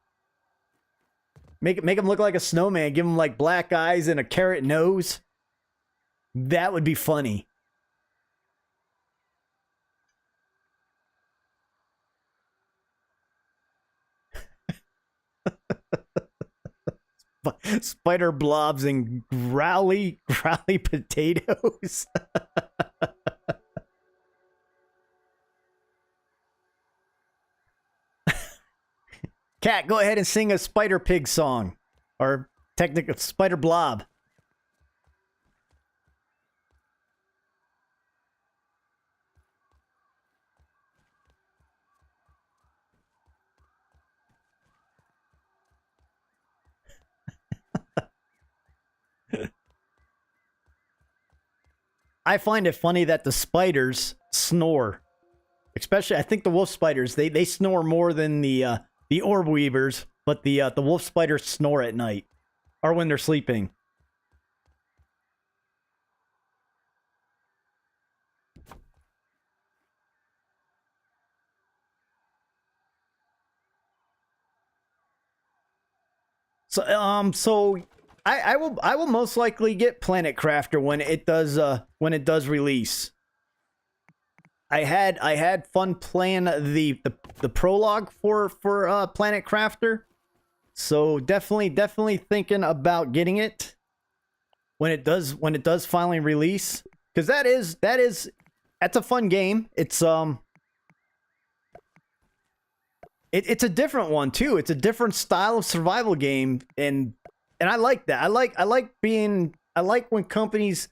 Make him look like a snowman, give him like black eyes and a carrot nose. That would be funny. Spider blobs and growly potatoes. Cat, go ahead and sing a Spider Pig song. Or technically Spider Blob. I find it funny that the spiders snore. Especially, I think the wolf spiders, they snore more than the orb weavers, but the wolf spiders snore at night. Or when they're sleeping. So I will most likely get Planet Crafter when it does release. I had fun playing the prologue for Planet Crafter, so definitely thinking about getting it when it does finally release, because that's a fun game. It's a different one too. It's a different style of survival game, and And I like that. I like when companies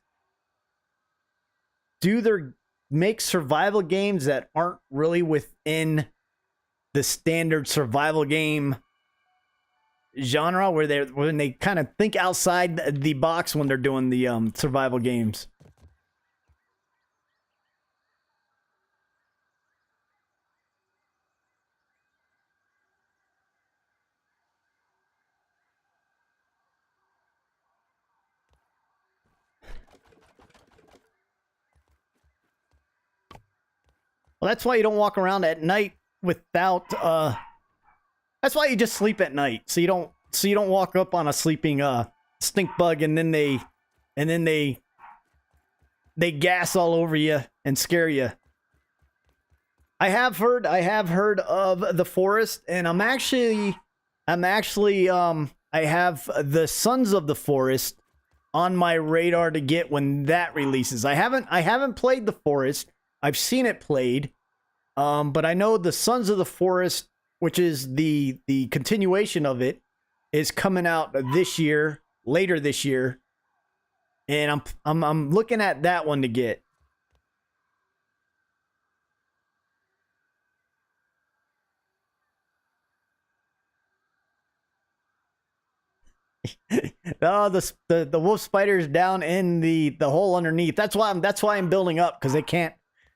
make survival games that aren't really within the standard survival game genre, when they kind of think outside the box when they're doing the survival games. Well, that's why you don't walk around at night without that's why you just sleep at night. So you don't walk up on a sleeping stink bug and then they gas all over you and scare you. I have heard of the forest, and I have the Sons of the Forest on my radar to get when that releases. I haven't played the forest. I've seen it played. But I know the Sons of the Forest, which is the continuation of it, is coming out later this year. And I'm looking at that one to get. Oh, the wolf spiders down in the hole underneath. That's why I'm building up, because they can't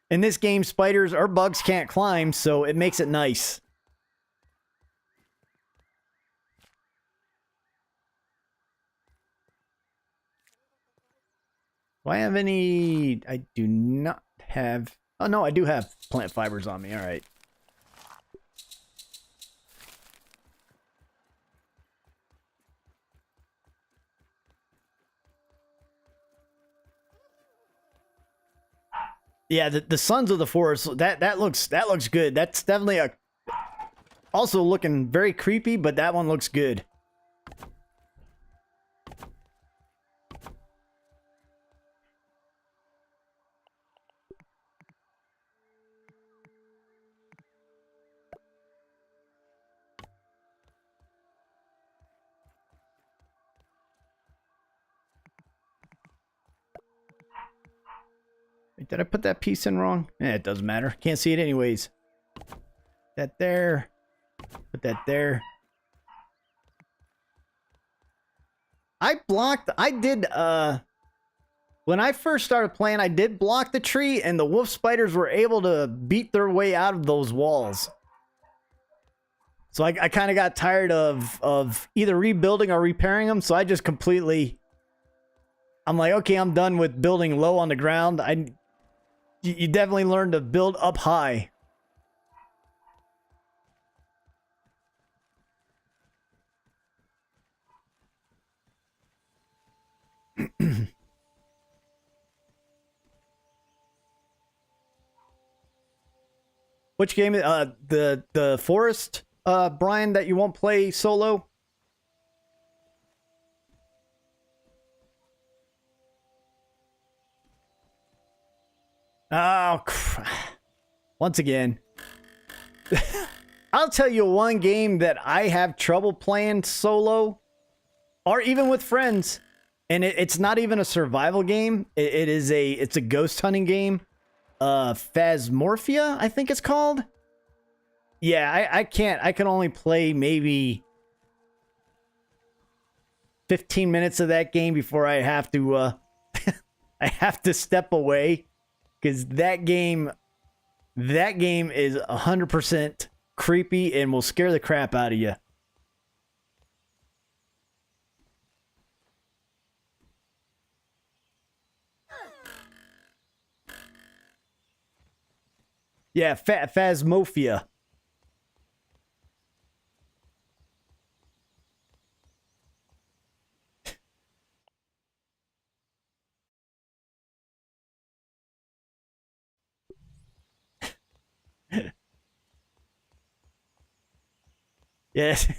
in this game. Spiders or bugs can't climb, so it makes it nice. Do I have any? I do not have. Oh no, I do have plant fibers on me. All right. Yeah, the Sons of the Forest, that looks good. That's definitely also looking very creepy, but that one looks good. Wait, did I put that piece in wrong? It doesn't matter. Can't see it anyways. That there. Put that there. When I first started playing, I did block the tree, and the wolf spiders were able to beat their way out of those walls. So I kind of got tired of either rebuilding or repairing them, so I just I'm like, okay, I'm done with building low on the ground. You definitely learn to build up high. Which game? The forest, Brian, that you won't play solo? Oh, once again. I'll tell you one game that I have trouble playing solo, or even with friends, and it's not even a survival game. It's a ghost hunting game. Phasmorphia, I think it's called. Yeah, I can't. I can only play maybe 15 minutes of that game before I have to I have to step away, because that game is 100% creepy and will scare the crap out of you. Yeah, Phasmophia. Yes.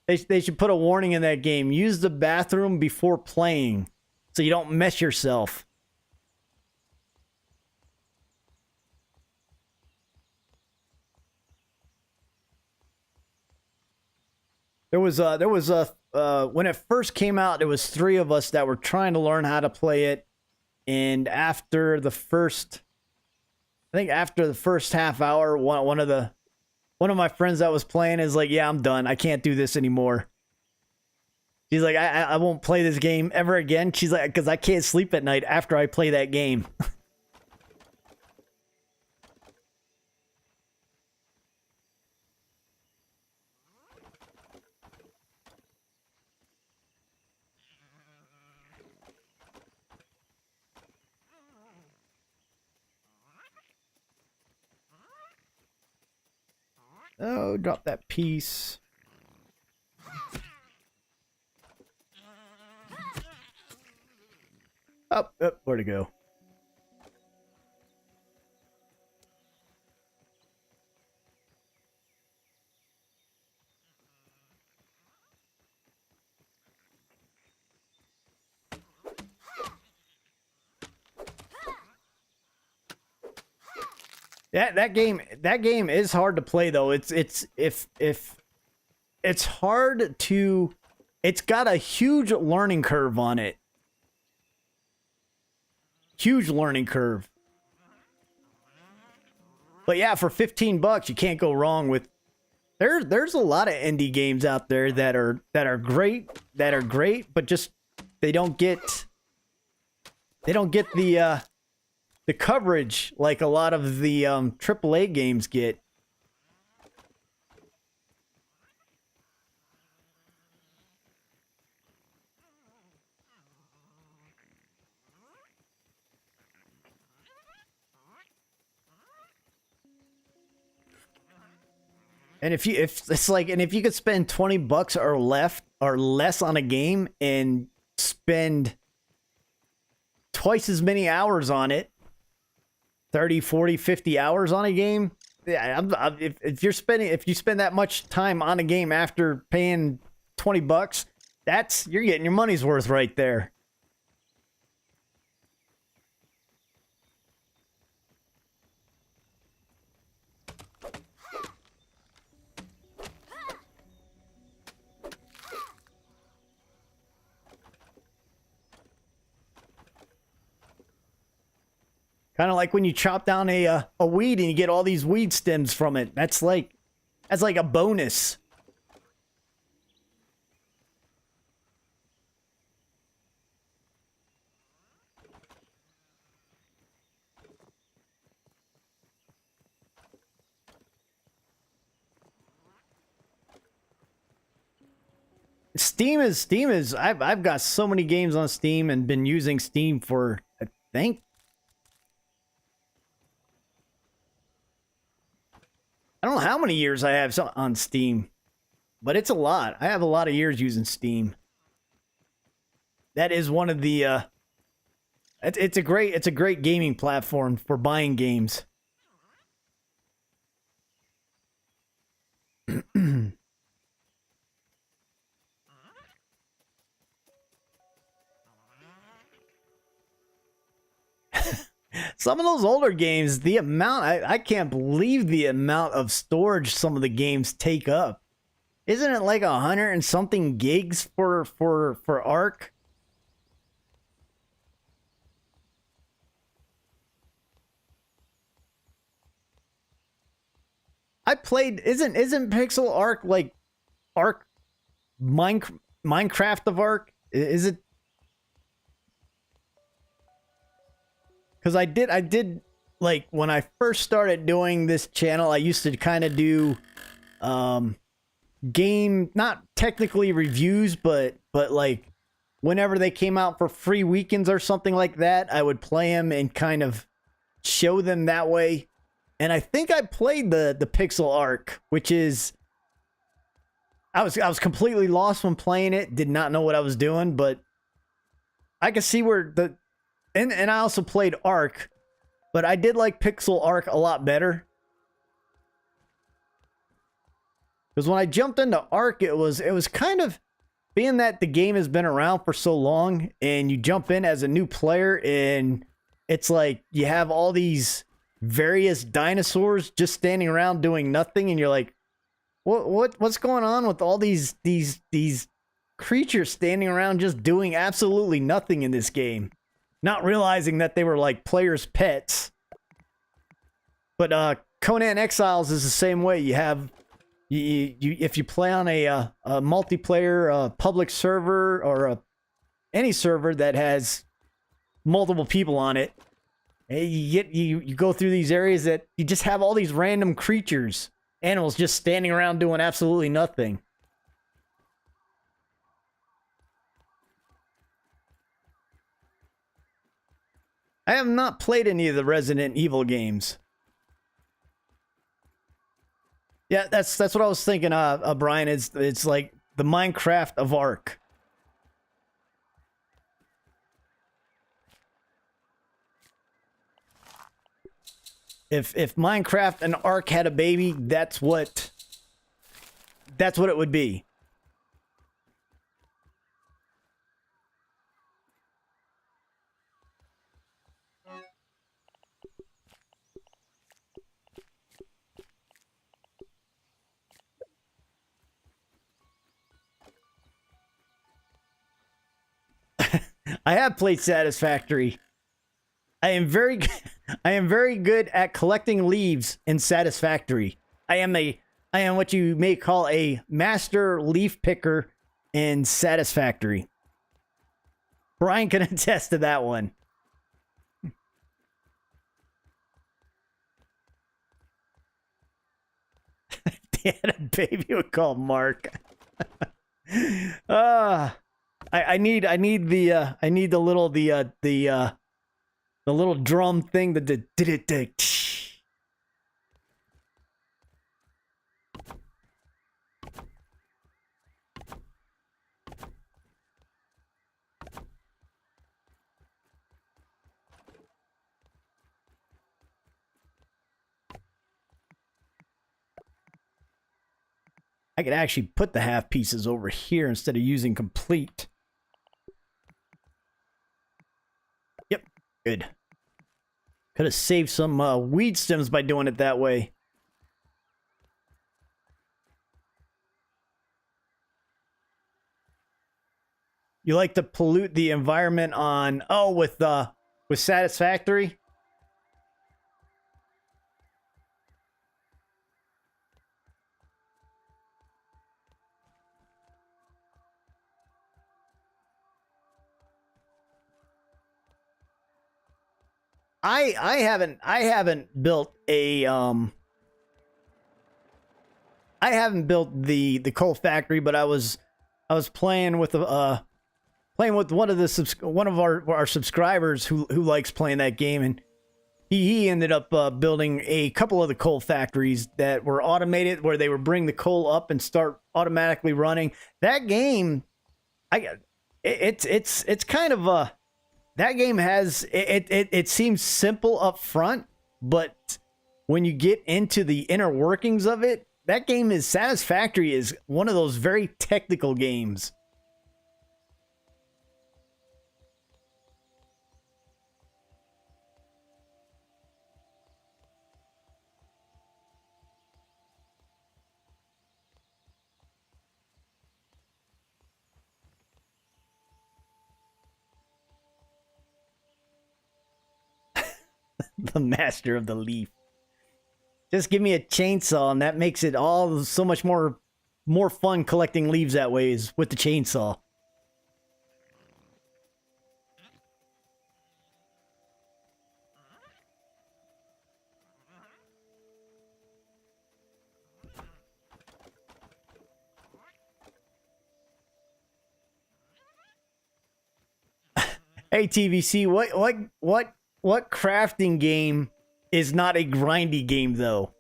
They should put a warning in that game. Use the bathroom before playing so you don't mess yourself. When it first came out, there was 3 of us that were trying to learn how to play it, and after the first half hour, one of my friends that was playing is like, "Yeah, I'm done. I can't do this anymore." She's like, I won't play this game ever again. She's like, because I can't sleep at night after I play that game. Oh, drop that piece. Up, where'd it go? That game is hard to play though. It's hard to. It's got a huge learning curve on it. Huge learning curve. But yeah, for $15, you can't go wrong with. There's a lot of indie games out there that are great, but just they don't get the coverage like a lot of the AAA games get. And if you could spend $20 or less on a game and spend twice as many hours on it, 30, 40, 50 hours on a game, yeah, if you spend that much time on a game after paying $20, you're getting your money's worth right there. Kind of like when you chop down a weed and you get all these weed stems from it. That's like a bonus. Steam is I've got so many games on Steam and been using Steam for I think I don't know how many years I have on Steam, but it's a lot. I have a lot of years using Steam. That is one of the it's a great gaming platform for buying games. Some of those older games, the amount, I can't believe the amount of storage some of the games take up. Isn't it like 100 and something gigs for Ark? I played, isn't Pixel Ark like Ark Minecraft of Ark? Is it? Because I did like when I first started doing this channel, I used to kind of do game, not technically reviews, but like whenever they came out for free weekends or something like that, I would play them and kind of show them that way. And I think I played the Pixel Ark, which is I was completely lost when playing it, did not know what I was doing, but I could see where the and I also played Ark, but I did like Pixel Ark a lot better. Because when I jumped into Ark, it was kind of being that the game has been around for so long and you jump in as a new player and it's like you have all these various dinosaurs just standing around doing nothing and you're like, What's going on with all these creatures standing around just doing absolutely nothing in this game, not realizing that they were like players' pets. But Conan Exiles is the same way. You have you if you play on a multiplayer public server or any server that has multiple people on it, you go through these areas that you just have all these random creatures, animals just standing around doing absolutely nothing. I have not played any of the Resident Evil games. Yeah, that's what I was thinking, Brian. It's like the Minecraft of Ark. If Minecraft and Ark had a baby, that's what it would be. I have played Satisfactory. I am very good at collecting leaves in Satisfactory. I am what you may call a master leaf picker in Satisfactory. Brian can attest to that one. They had a baby we called Mark. I need the little drum thing that did it. I could actually put the half pieces over here instead of using complete. Yep, good. Could have saved some weed stems by doing it that way. You like to pollute the environment on with Satisfactory? I haven't built a I haven't built the coal factory, but I was playing with one of our subscribers who likes playing that game, and he ended up building a couple of the coal factories that were automated, where they would bring the coal up and start automatically running. That game, it's kind of that game has it seems simple up front, but when you get into the inner workings of it, that game is Satisfactory is one of those very technical games. The master of the leaf. Just give me a chainsaw, and that makes it all so much more fun collecting leaves that way is with the chainsaw. Hey TVC, what crafting game is not a grindy game though?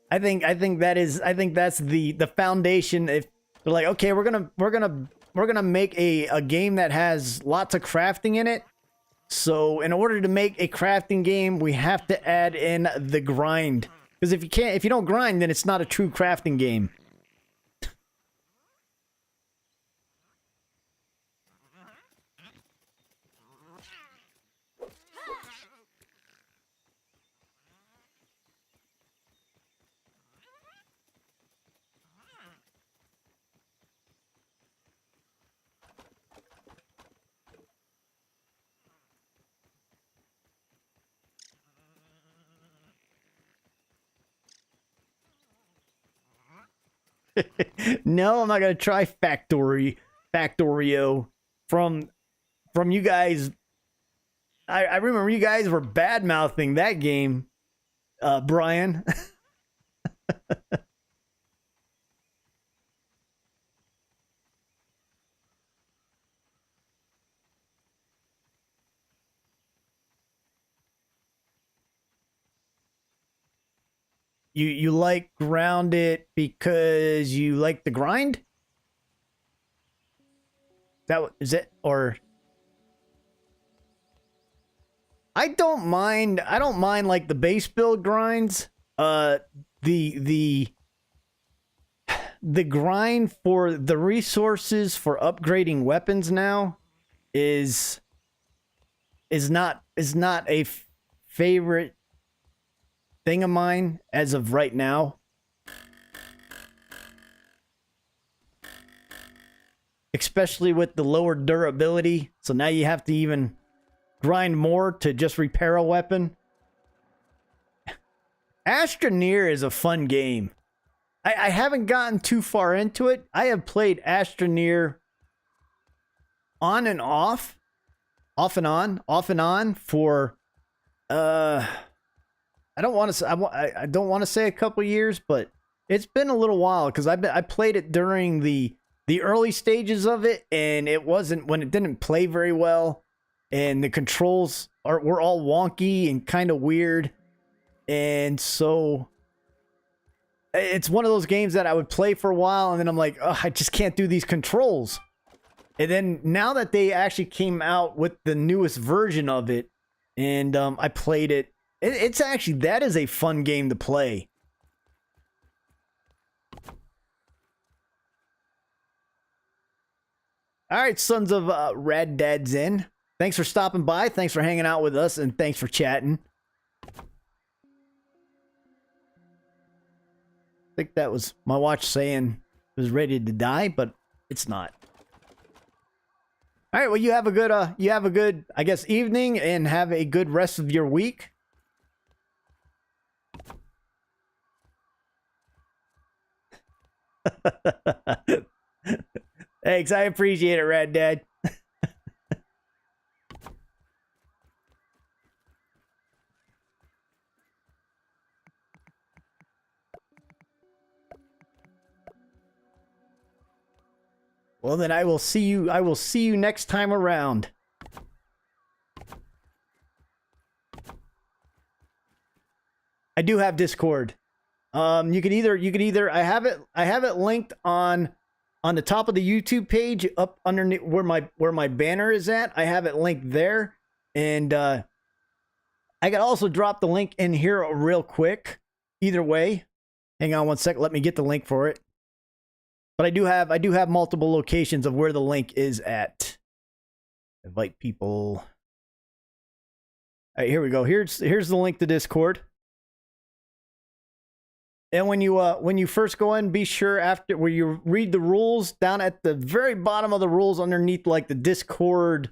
I think that's the foundation. If they're like, okay, we're gonna make a game that has lots of crafting in it. So in order to make a crafting game, we have to add in the grind. Because if you don't grind, then it's not a true crafting game. No, I'm not gonna try Factorio from you guys. I remember you guys were bad mouthing that game, Brian. You like Grounded because you like the grind? That is it, or I don't mind like the base build grinds. The grind for the resources for upgrading weapons now is not a favorite thing of mine as of right now. Especially with the lower durability. So now you have to even grind more to just repair a weapon. Astroneer is a fun game. I haven't gotten too far into it. I have played Astroneer on and off and on for I don't want to say a couple years, but it's been a little while because I played it during the early stages of it, and it wasn't when it didn't play very well, and the controls were all wonky and kind of weird, and so it's one of those games that I would play for a while, and then I'm like, oh, I just can't do these controls. And then now that they actually came out with the newest version of it, and I played it. It's actually, that is a fun game to play. All right, Sons of Rad Dad's in. Thanks for stopping by. Thanks for hanging out with us, and thanks for chatting. I think that was my watch saying it was ready to die, but it's not. All right, well, you have a good, I guess, evening, and have a good rest of your week. Thanks, I appreciate it, Rad Dad. Well, then I will see you next time around. I do have Discord. You could either I have it linked on the top of the YouTube page up underneath where my banner is at. I have it linked there, and I could also drop the link in here real quick. Either way, hang on one sec. Let me get the link for it. But I do have multiple locations of where the link is at. Invite people. All right, here we go. Here's the link to Discord. And when you first go in, be sure after where you read the rules down at the very bottom of the rules underneath like the Discord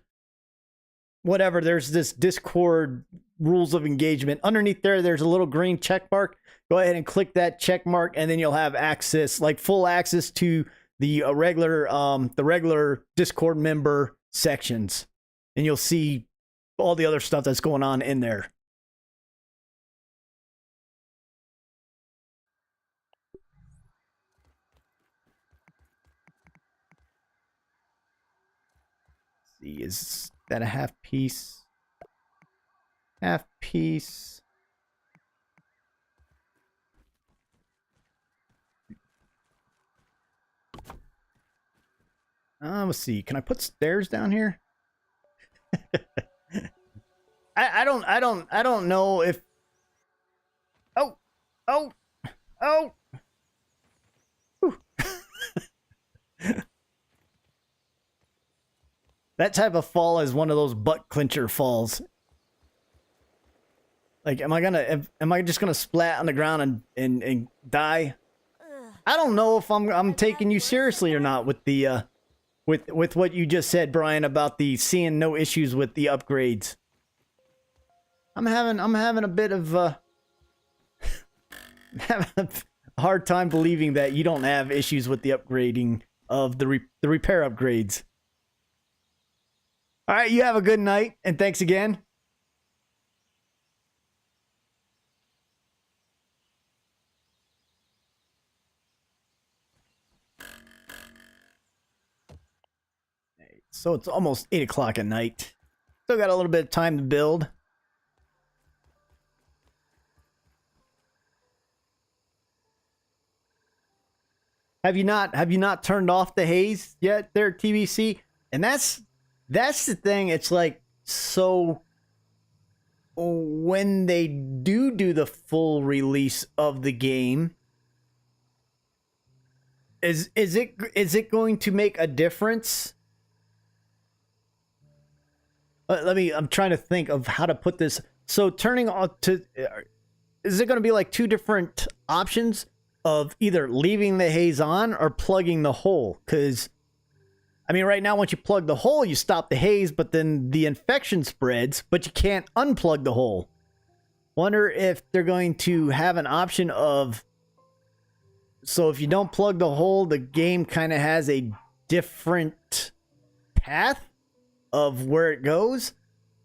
whatever, there's this Discord rules of engagement. Underneath there's a little green check mark. Go ahead and click that check mark, and then you'll have access, like full access to the regular Discord member sections, and you'll see all the other stuff that's going on in there. Let's see, is that a half piece? Half piece. Let's see. Can I put stairs down here? I don't know if. Oh. That type of fall is one of those butt clincher falls. Like, am I just gonna splat on the ground and die? I don't know if I'm taking you seriously or not with the with what you just said, Brian, about the seeing no issues with the upgrades. I'm having a bit of having hard time believing that you don't have issues with the upgrading of the repair upgrades. All right, you have a good night, and thanks again. So it's almost 8 o'clock at night. Still got a little bit of time to build. Have you not turned off the haze yet there, TBC? And that's the thing. It's like, so when they do the full release of the game, is it going to make a difference? I'm trying to think of how to put this. So turning on to, is it going to be like two different options of either leaving the haze on or plugging the hole? Because, I mean, right now, once you plug the hole, you stop the haze, but then the infection spreads, but you can't unplug the hole. Wonder if they're going to have an option of, so if you don't plug the hole, the game kind of has a different path of where it goes.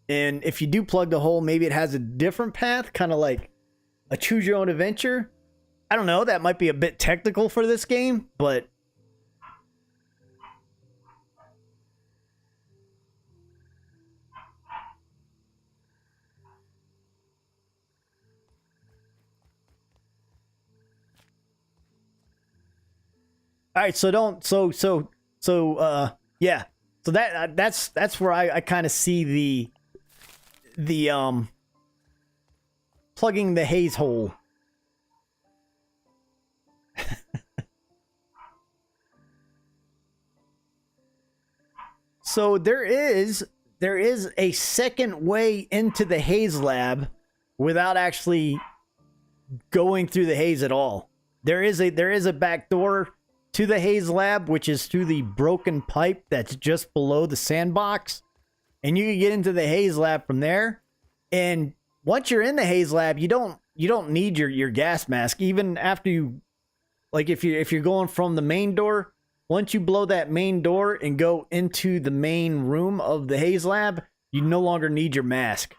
And if you do plug the hole, maybe it has a different path, kind of like a choose your own adventure. I don't know, that might be a bit technical for this game, but all right, so yeah. So that's where I kind of see the plugging the haze hole. So there is a second way into the haze lab without actually going through the haze at all. There is a back door to the haze lab, which is through the broken pipe that's just below the sandbox, and you can get into the haze lab from there. And once you're in the haze lab, you don't need your gas mask, even after you, like, if you're going from the main door. Once you blow that main door and go into the main room of the haze lab, you no longer need your mask.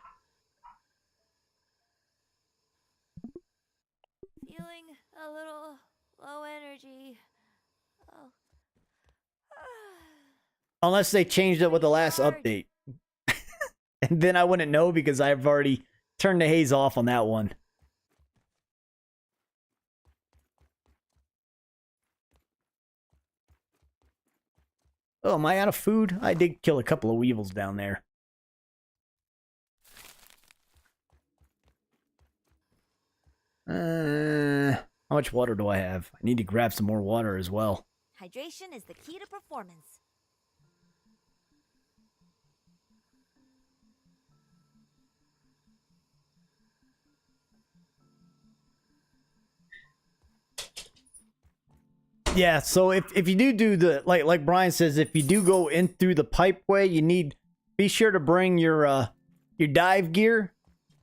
Feeling a little low energy. Oh. Unless they changed it with the last update. And then I wouldn't know because I've already turned the haze off on that one. Oh, am I out of food? I did kill a couple of weevils down there. How much water do I have? I need to grab some more water as well. Hydration is the key to performance. Yeah, so if you do the, like Brian says, if you do go in through the pipeway, you be sure to bring your dive gear.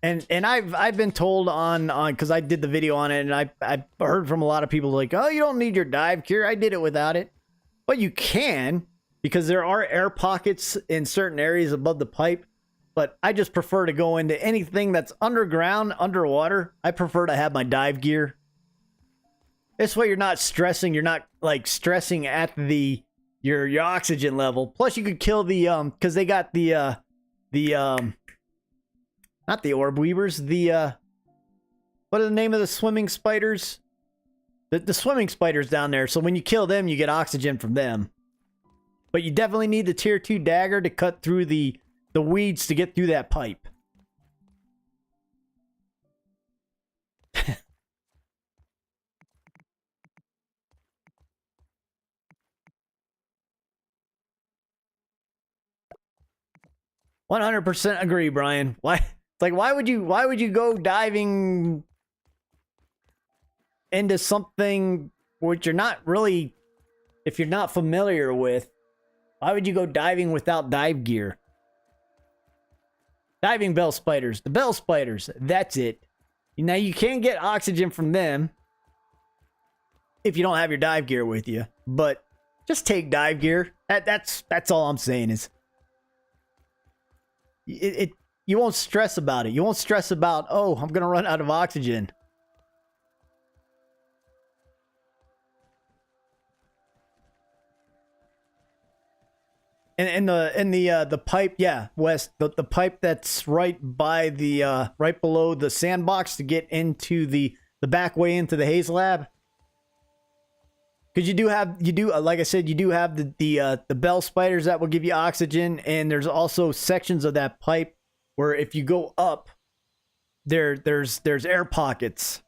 And I've been told on because I did the video on it, and I heard from a lot of people like, oh, you don't need your dive gear. I did it without it. But you can, because there are air pockets in certain areas above the pipe. But I just prefer to go into anything that's underground, underwater. I prefer to have my dive gear. This way you're not stressing. You're not like stressing at your oxygen level. Plus you could kill the because they got the not the orb weavers, what are the name of the swimming spiders? The swimming spiders down there. So when you kill them, you get oxygen from them. But you definitely need the tier 2 dagger to cut through the weeds to get through that pipe. 100% agree, Brian. Why? It's like, why would you go diving into something which you're not really, if you're not familiar with? Why would you go diving without dive gear? Diving bell spiders, the bell spiders. That's it. Now you can get oxygen from them. if you don't have your dive gear with you. But just take dive gear. That's all I'm saying is you won't stress about it. You won't stress about, oh, I'm gonna run out of oxygen. And the pipe, yeah, Wes, the pipe that's right by the right below the sandbox to get into the back way into the Haze lab. Because you do like I said, you do have the bell spiders that will give you oxygen, and there's also sections of that pipe where if you go up, there's air pockets.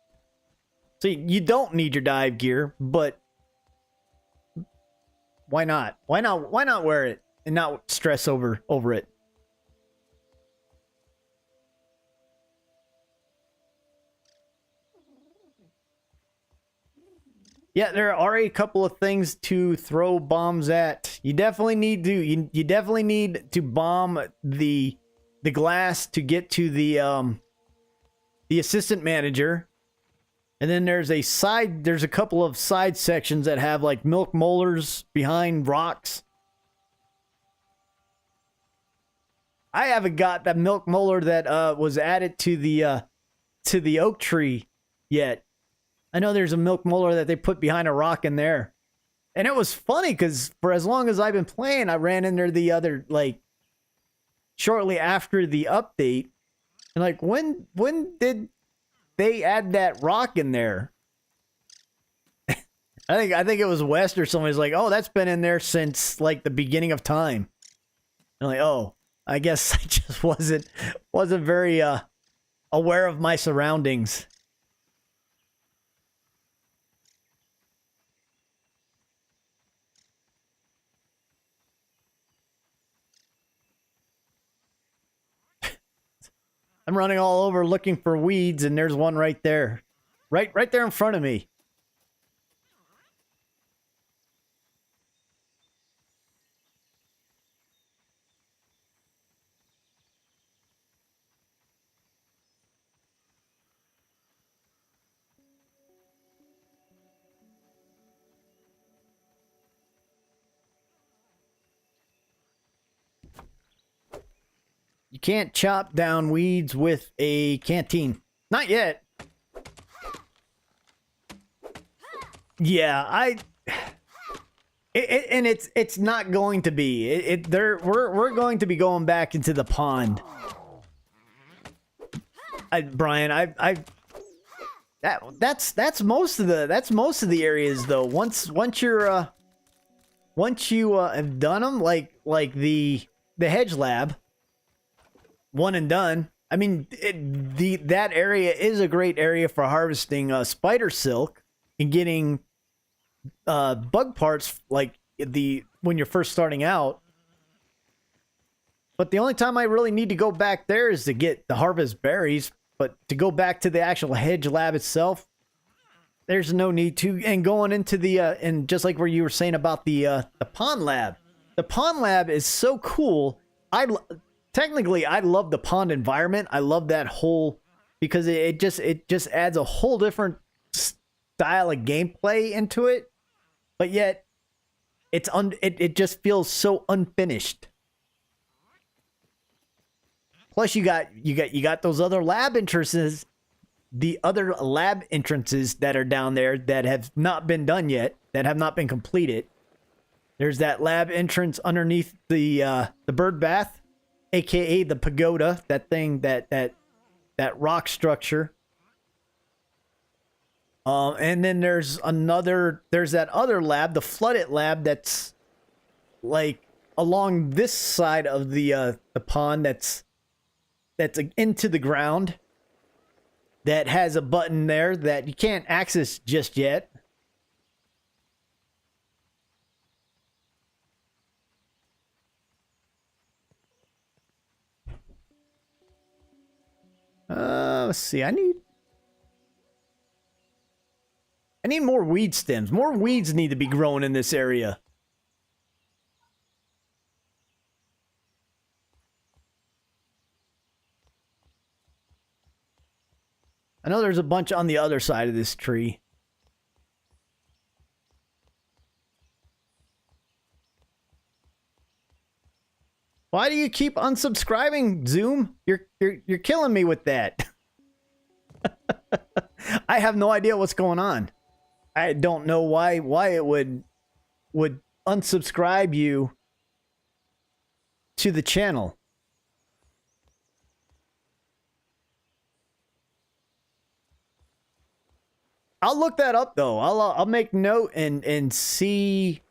So you don't need your dive gear, but why not? Why not wear it and not stress over it? Yeah, there are a couple of things to throw bombs at. You definitely need to you definitely need to bomb the glass to get to the assistant manager. And then there's a couple of side sections that have like milk molars behind rocks. I haven't got that milk molar that was added to the oak tree yet. I know there's a milk molar that they put behind a rock in there. And it was funny because for as long as I've been playing, I ran in there the other, like, shortly after the update. And like, when did they add that rock in there? I think it was West or somebody's like, oh, that's been in there since like the beginning of time. And I'm like, oh, I guess I just wasn't very aware of my surroundings. I'm running all over looking for weeds, and there's one right there. Right there in front of me. You can't chop down weeds with a canteen. Not yet. Yeah, and it's not going to be. We're going to be going back into the pond. Brian, that's most of the areas though. Once you have done them, like the hedge lab. One and done. I mean, that area is a great area for harvesting spider silk and getting bug parts like when you're first starting out. But the only time I really need to go back there is to harvest berries. But to go back to the actual hedge lab itself, there's no need to. And going into and just like where you were saying about the pond lab, the pond lab is so cool. Technically, I love the pond environment. I love that whole, because it just adds a whole different style of gameplay into it. But yet, it just feels so unfinished. Plus, you got those other lab entrances, the other lab entrances that are down there that have not been done yet, that have not been completed. There's that lab entrance underneath the bird bath. AKA the pagoda, that thing, that rock structure. And then there's that other lab, the flooded lab, that's like along this side of the pond, that's into the ground, that has a button there that you can't access just yet. Let's see. I need more weed stems. More weeds need to be growing in this area. I know there's a bunch on the other side of this tree. Why do you keep unsubscribing, Zoom? You're killing me with that. I have no idea what's going on. I don't know why it would unsubscribe you to the channel. I'll look that up though. I'll make note and see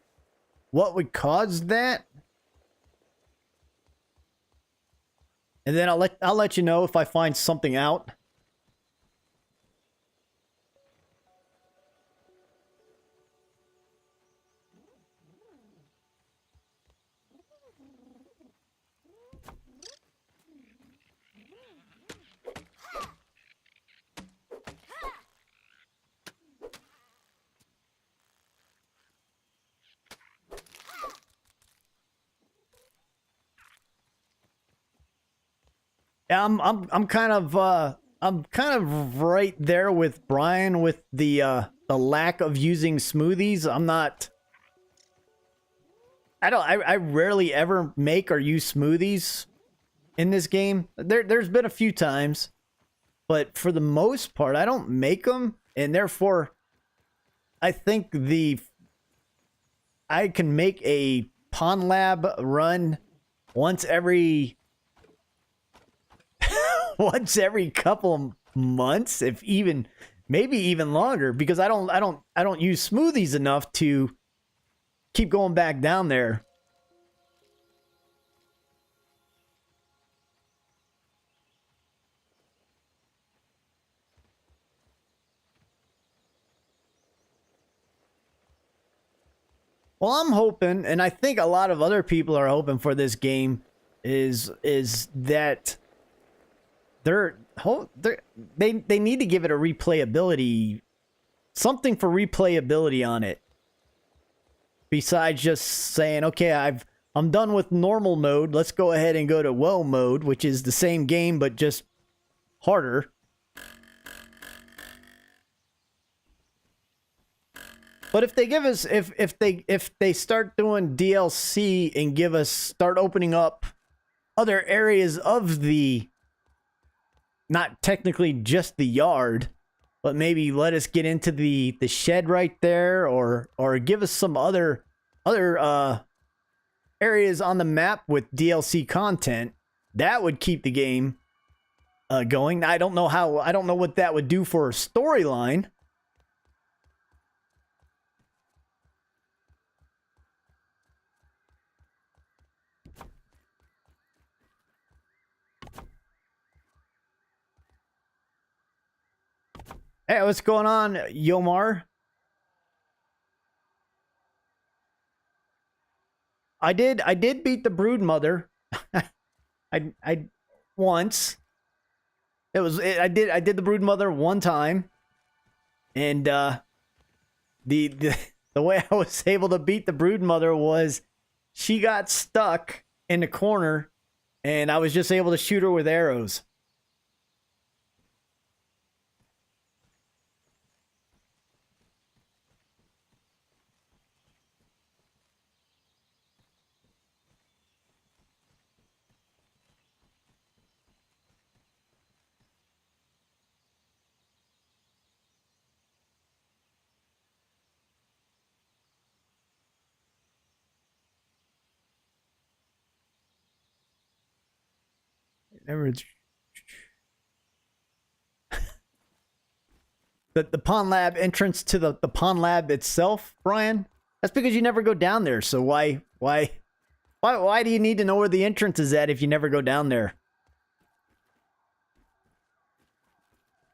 what would cause that. And then I'll let you know if I find something out. Yeah, I'm kind of right there with Brian with the lack of using smoothies. I rarely ever make or use smoothies in this game. There's been a few times, but for the most part I don't make them, and therefore I think I can make a Pond Lab run once every once every couple months, if even maybe even longer, because I don't use smoothies enough to keep going back down there. Well, I'm hoping, and I think a lot of other people are hoping for this game, is that they need to give it a replayability, something for replayability on it. Besides just saying, okay, I'm done with normal mode. Let's go ahead and go to woe mode, which is the same game but just harder. But if they give us, if they start doing DLC and start opening up other areas of the, not technically just the yard, but maybe let us get into the shed right there, or give us some other areas on the map with DLC content, that would keep the game going. I don't know what that would do for a storyline. Hey, what's going on, Yomar? I did beat the Brood Mother. I once. I did the Brood Mother one time, and the way I was able to beat the Brood Mother was she got stuck in the corner, and I was just able to shoot her with arrows. Never. The Pond Lab entrance to the Pond Lab itself, Brian? That's because you never go down there. So why do you need to know where the entrance is at if you never go down there?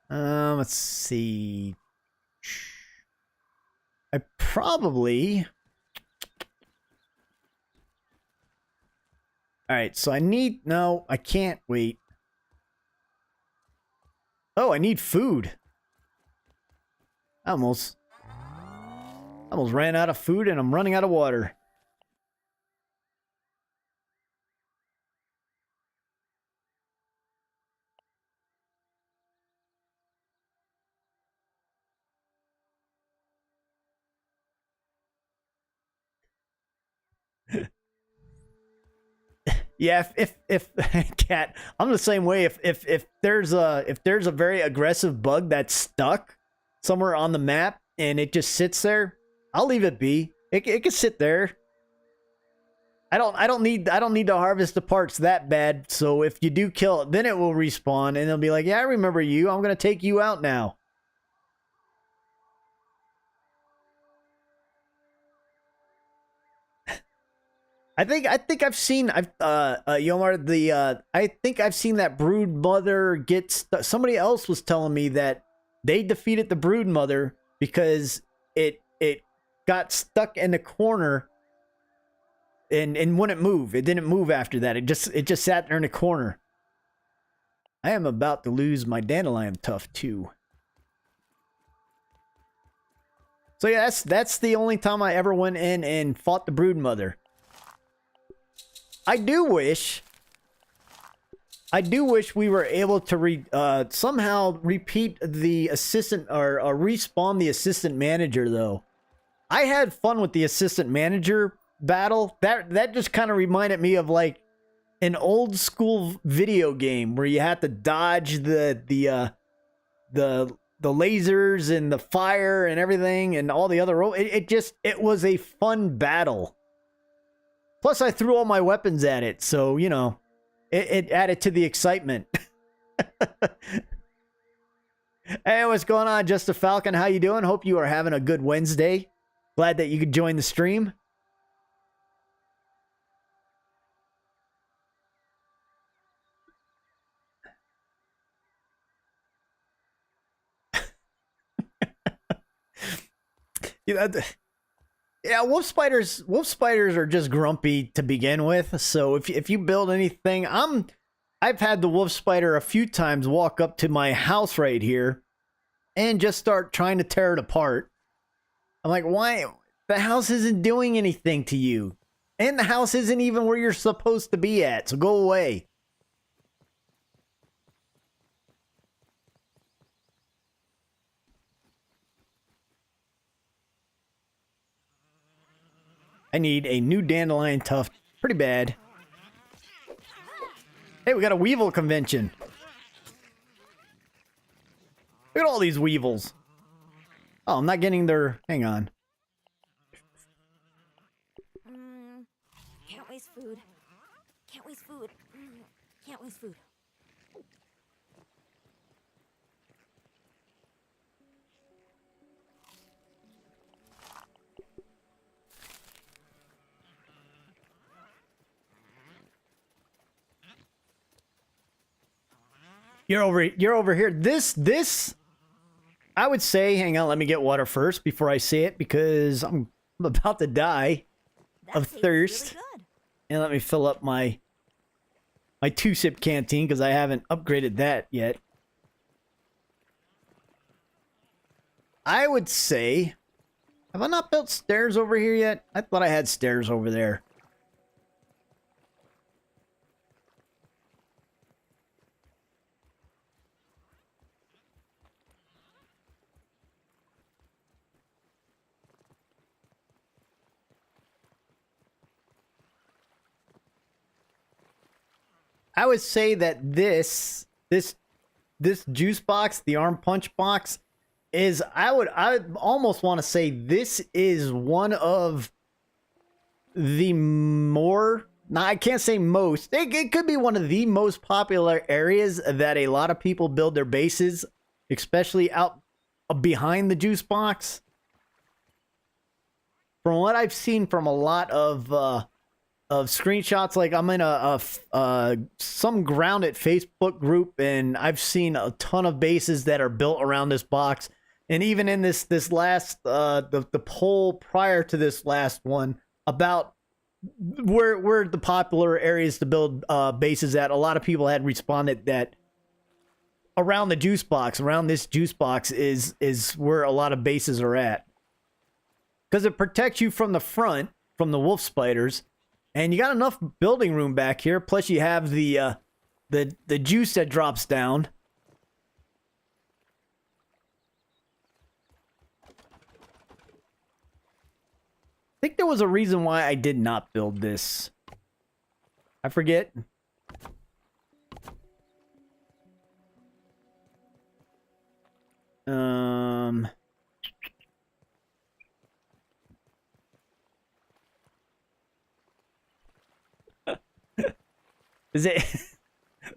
Let's see. I probably. All right, so no, I can't wait. Oh, I need food. I almost ran out of food, and I'm running out of water. Yeah, if cat, I'm the same way. If there's a very aggressive bug that's stuck somewhere on the map and it just sits there, I'll leave it be. It can sit there. I don't need to harvest the parts that bad. So if you do kill it, then it will respawn and it'll be like, yeah, I remember you. I'm gonna take you out now. I think I've seen Yomar, I think I've seen that brood mother get somebody else was telling me that they defeated the brood mother because it got stuck in the corner and wouldn't move. It didn't move after that. It just sat there in the corner. I am about to lose my dandelion tuft too. So yeah, that's the only time I ever went in and fought the brood mother. I do wish we were able to somehow repeat the assistant or respawn the assistant manager though. I had fun with the assistant manager battle. That just kind of reminded me of like an old school video game where you had to dodge the lasers and the fire and everything and all the other it was a fun battle. Plus, I threw all my weapons at it, so, you know, it added to the excitement. Hey, what's going on, Just a Falcon? How you doing? Hope you are having a good Wednesday. Glad that you could join the stream. You know, yeah, wolf spiders are just grumpy to begin with. So if you build anything, I've had the wolf spider a few times walk up to my house right here and just start trying to tear it apart. I'm like, why? The house isn't doing anything to you. And the house isn't even where you're supposed to be at. So go away. I need a new dandelion tuft. Pretty bad. Hey, we got a weevil convention. Look at all these weevils. Oh, I'm not getting their... Hang on. Can't waste food. Can't waste food. Can't waste food. You're over here. This I would say, hang on, let me get water first before I say it because I'm about to die of thirst. Really good. And let me fill up my 2-sip canteen because I haven't upgraded that yet. I would say, have I not built stairs over here yet? I thought I had stairs over there. I would say that this juice box, the arm punch box, is I would almost want to say this is one of the more, now I can't say most, it could be one of the most popular areas that a lot of people build their bases, especially out behind the juice box. From what I've seen from a lot of screenshots, like I'm in some grounded Facebook group, and I've seen a ton of bases that are built around this box. And even in this last the poll prior to this last one about where the popular areas to build bases at, a lot of people had responded that around the juice box, around this juice box is where a lot of bases are at, because it protects you from the front from the wolf spiders. And you got enough building room back here. Plus, you have the juice that drops down. I think there was a reason why I did not build this. I forget. Is it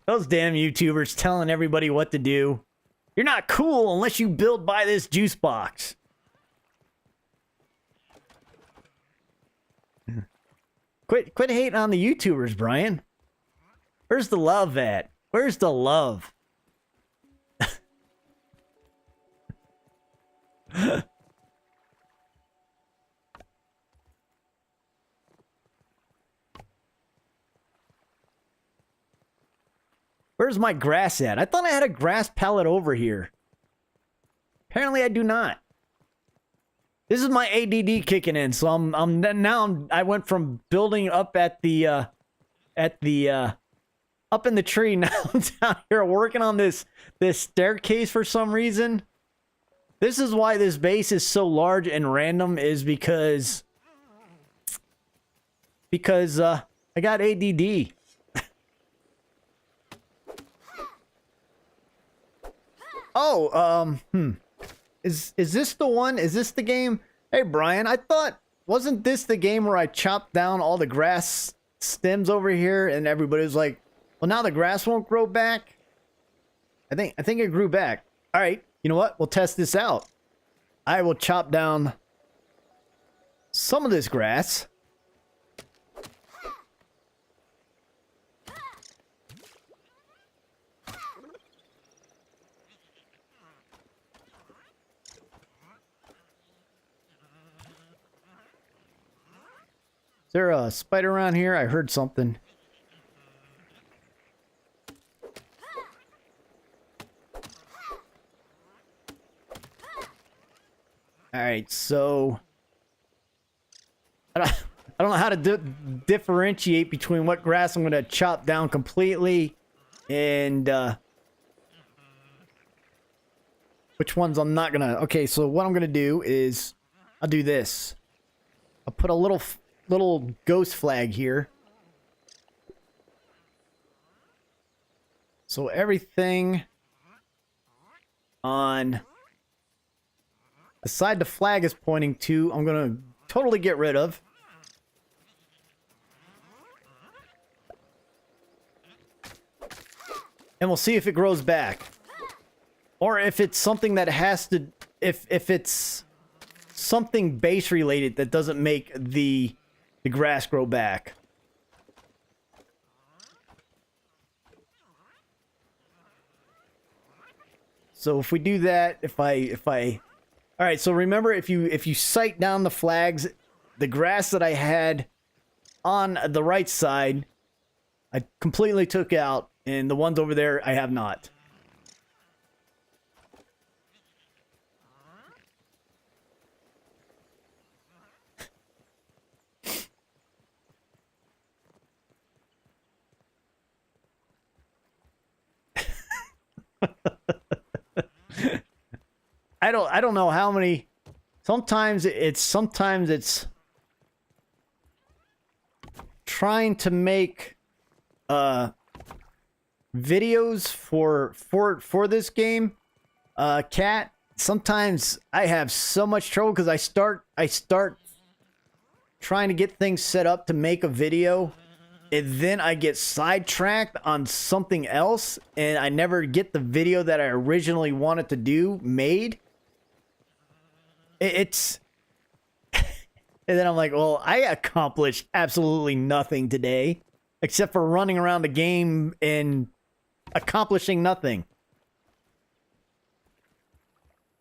those damn YouTubers telling everybody what to do? You're not cool unless you build by this juice box. Quit hating on the YouTubers, Brian. Where's the love at? Where's the love? Where's my grass at? I thought I had a grass pallet over here. Apparently I do not. This is my ADD kicking in, so I went from building up up in the tree. Now I'm down here working on this staircase for some reason. This is why this base is so large and random, is because I got ADD. Oh, Is this the one? Is this the game? Hey, Brian, I thought, wasn't this the game where I chopped down all the grass stems over here and everybody was like, well, now the grass won't grow back? I think it grew back. All right, you know what? We'll test this out. I will chop down some of this grass. Is there a spider around here? I heard something. Alright, so... I don't know how to differentiate between what grass I'm going to chop down completely and which ones I'm not going to... Okay, so what I'm going to do is I'll do this. I'll put a little ghost flag here. So everything on the side the flag is pointing to, I'm going to totally get rid of. And we'll see if it grows back. Or if it's something that has to... If it's something base related that doesn't make the grass grow back. So if we do that, if I all right, so remember, if you sight down the flags, the grass that I had on the right side, I completely took out, and the ones over there I have not. I don't know how many. Sometimes it's trying to make videos for this game. Cat. Sometimes I have so much trouble because I start trying to get things set up to make a video, and then I get sidetracked on something else, and I never get the video that I originally wanted to do made. It's... And then I'm like, well, I accomplished absolutely nothing today, except for running around the game and accomplishing nothing.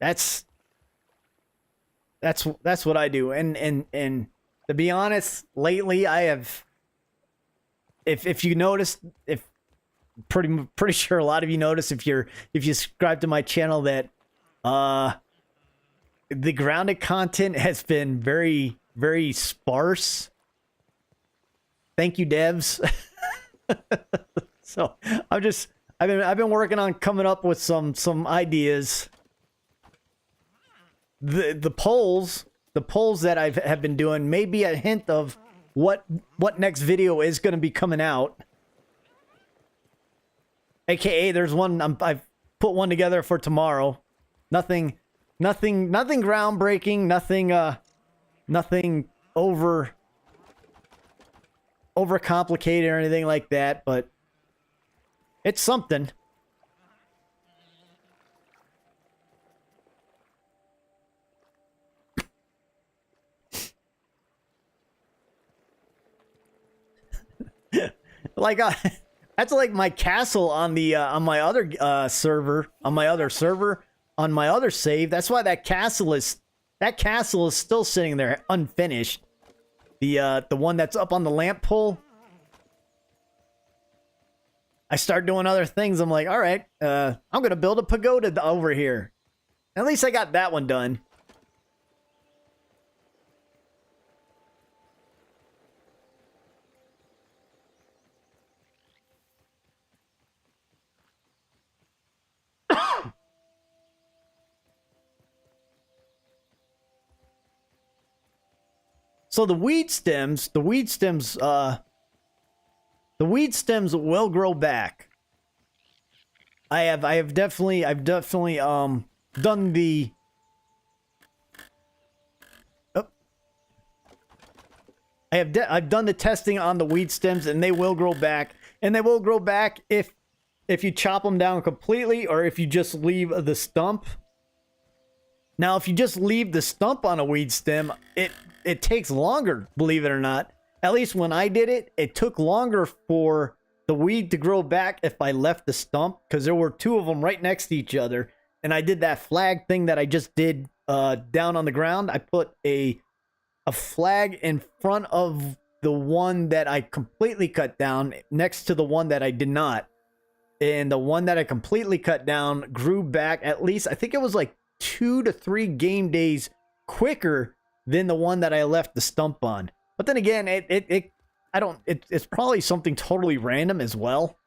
That's what I do. And to be honest, lately I have... If you noticed, if pretty sure a lot of you notice if you subscribe to my channel that the grounded content has been very, very sparse. Thank you, devs. So I've been working on coming up with some ideas. The polls that have been doing may be a hint of what next video is going to be coming out. AKA, there's one I've put one together for tomorrow. Nothing groundbreaking. Nothing over complicated or anything like that. But it's something. Like that's like my castle on the on my other server, on my other save. That's why that castle is still sitting there unfinished. The one that's up on the lamp pole. I start doing other things. I'm like, all right, I'm gonna build a pagoda over here. At least I got that one done. So the weed stems will grow back. I've definitely done the I've done the testing on the weed stems, and they will grow back. And they will grow back if you chop them down completely, or if you just leave the stump. Now, if you just leave the stump on a weed stem, it takes longer, believe it or not. At least when I did it, it took longer for the weed to grow back if I left the stump, because there were two of them right next to each other. And I did that flag thing that I just did down on the ground. I put a flag in front of the one that I completely cut down next to the one that I did not. And the one that I completely cut down grew back at least, I think it was like 2 to 3 game days quicker than the one that I left the stump on. But then again, it's probably something totally random as well.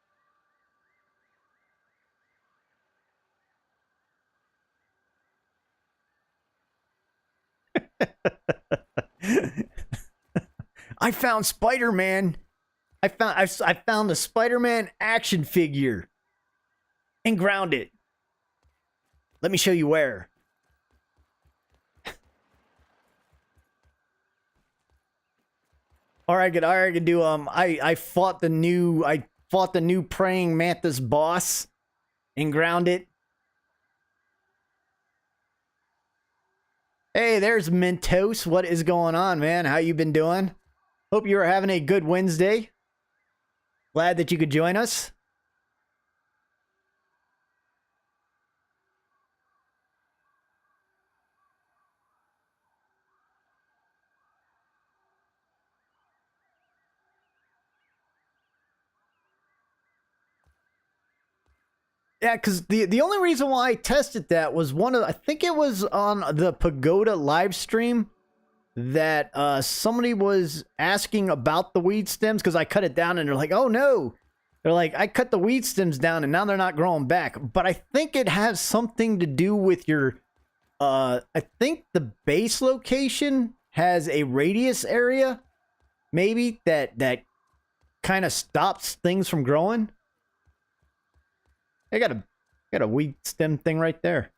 I found Spider-Man. I found the Spider-Man action figure and ground it. Let me show you where. All right, good. I could do. I fought the new praying mantis boss and ground it. Hey, there's Mentos. What is going on, man? How you been doing? Hope you are having a good Wednesday. Glad that you could join us. Yeah, because the only reason why I tested that was I think it was on the Pagoda live stream that somebody was asking about the weed stems, because I cut it down and they're like, oh no. They're like, I cut the weed stems down and now they're not growing back. But I think it has something to do with your, I think the base location has a radius area, maybe, that kind of stops things from growing. I got a weed stem thing right there.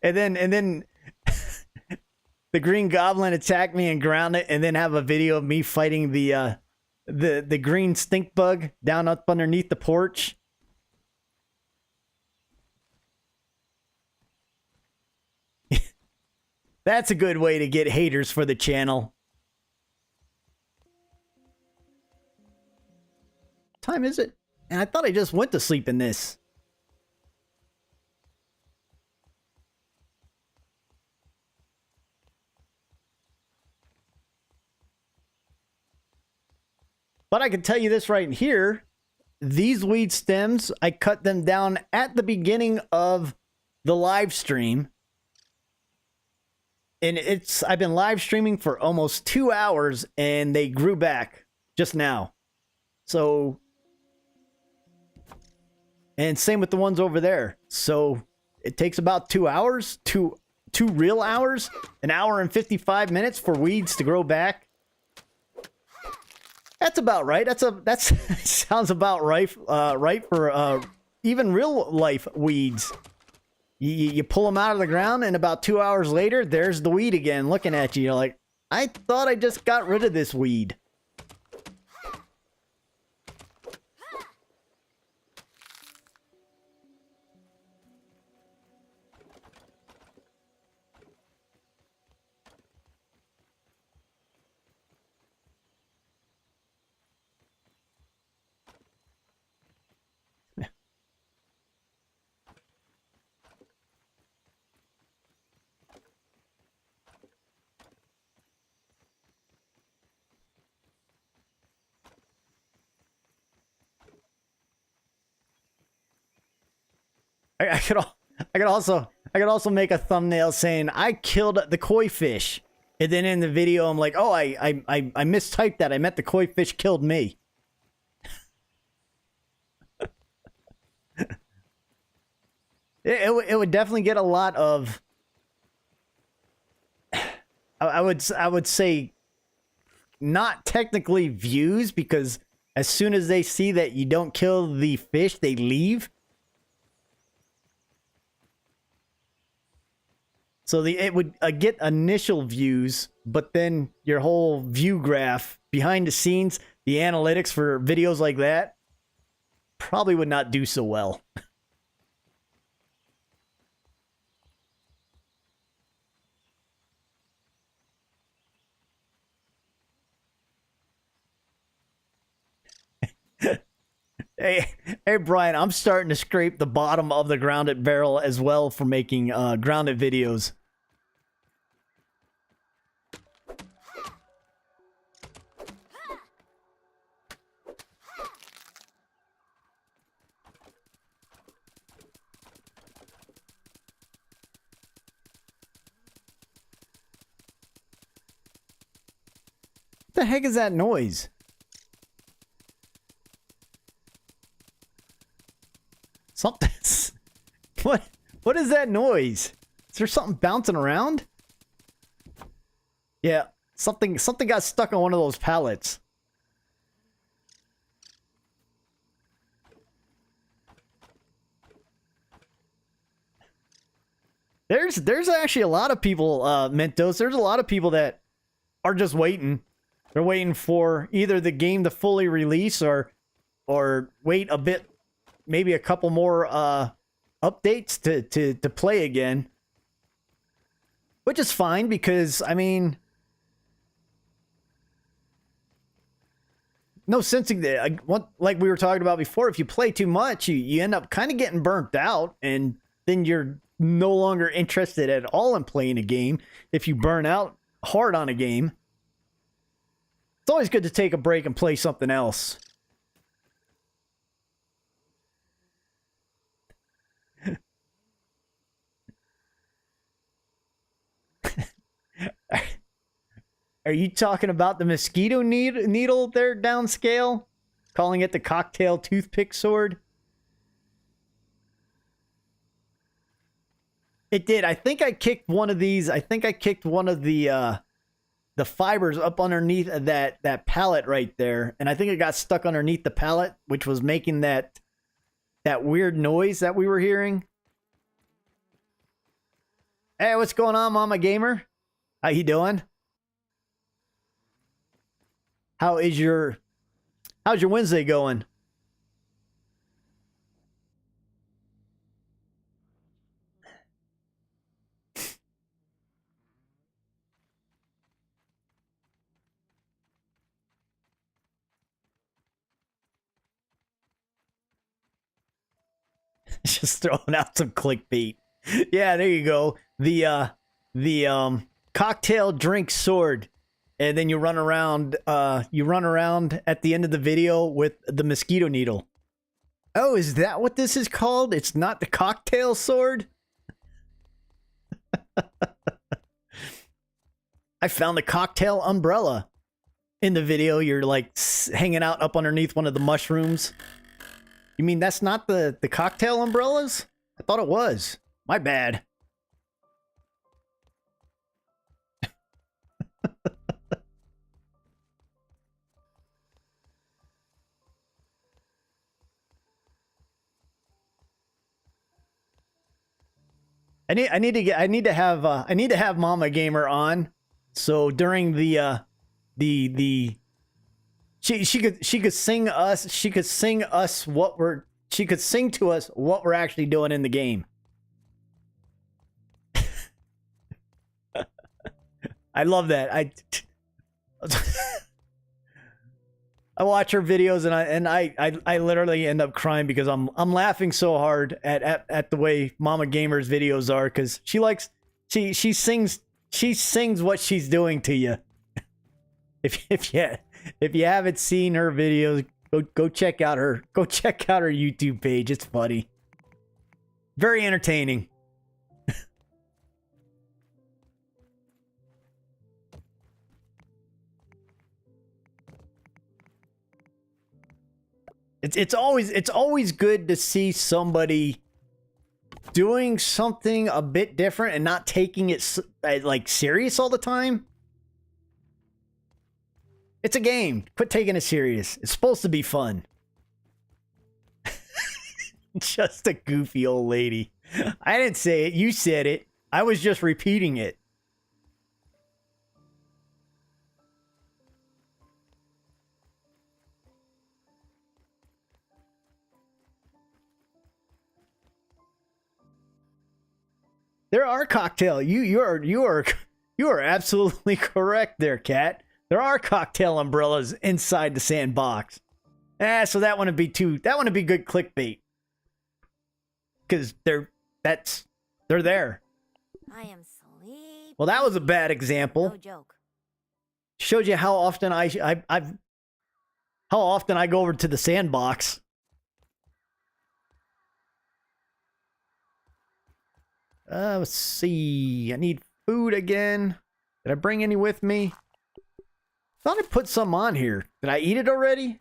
and then the Green Goblin attacked me and ground it, and then have a video of me fighting the green stink bug down up underneath the porch. That's a good way to get haters for the channel. What time is it? And I thought I just went to sleep in this. But I can tell you this right here. These weed stems, I cut them down at the beginning of the live stream. And I've been live streaming for almost 2 hours, and they grew back just now. So, and same with the ones over there. So it takes about 2 hours, two real hours, an hour and 55 minutes for weeds to grow back. That's about right. That's sounds about right. Right for even real life weeds. You pull them out of the ground, and about 2 hours later, there's the weed again, looking at you. You're like, I thought I just got rid of this weed. I could also make a thumbnail saying I killed the koi fish, and then in the video I'm like, oh, I mistyped that. I meant the koi fish killed me. It would definitely get a lot of. I would say, not technically views, because as soon as they see that you don't kill the fish, they leave. So it would get initial views, but then your whole view graph behind the scenes, the analytics for videos like that, probably would not do so well. Hey, Brian, I'm starting to scrape the bottom of the grounded barrel as well for making grounded videos. What the heck is that noise? Something. What is that noise? Is there something bouncing around? Yeah, something got stuck on one of those pallets. There's actually a lot of people, Mentos. There's a lot of people that are just waiting. They're waiting for either the game to fully release or wait a bit, maybe a couple more updates to play again. Which is fine, because I mean, no sense in like we were talking about before, if you play too much, you end up kind of getting burnt out, and then you're no longer interested at all in playing a game if you burn out hard on a game. It's always good to take a break and play something else. Are you talking about the mosquito needle there downscale? Calling it the cocktail toothpick sword? It did. I think I kicked one of these. I think I kicked one of the fibers up underneath that pallet right there, and I think it got stuck underneath the pallet, which was making that weird noise that we were hearing. Hey, what's going on, Mama Gamer? How you doing? How's your Wednesday going? Just throwing out some clickbait. Yeah, there you go. The cocktail drink sword, and then you run around at the end of the video with the mosquito needle. Oh, is that what this is called? It's not the cocktail sword? I found the cocktail umbrella. in the video, you're like hanging out up underneath one of the mushrooms. You mean that's not the cocktail umbrellas? I thought it was. My bad. I need to have Mama Gamer on. So during the she could sing to us what we're actually doing in the game. I love that. I watch her videos and I literally end up crying because I'm laughing so hard at the way Mama Gamer's videos are, because she sings what she's doing to you. If you haven't seen her videos, go check out her YouTube page. It's funny. Very entertaining. It's always good to see somebody doing something a bit different and not taking it like serious all the time. It's a game. Quit taking it serious. It's supposed to be fun. Just a goofy old lady. I didn't say it. You said it. I was just repeating it. There are cocktail. You are absolutely correct there, Cat. There are cocktail umbrellas inside the sandbox. So that wouldn't be good clickbait. Cause they're there. I am sleepy. Well, that was a bad example. No joke. Showed you how often how often I go over to the sandbox. Let's see. I need food again. Did I bring any with me? Thought I put some on here. Did I eat it already?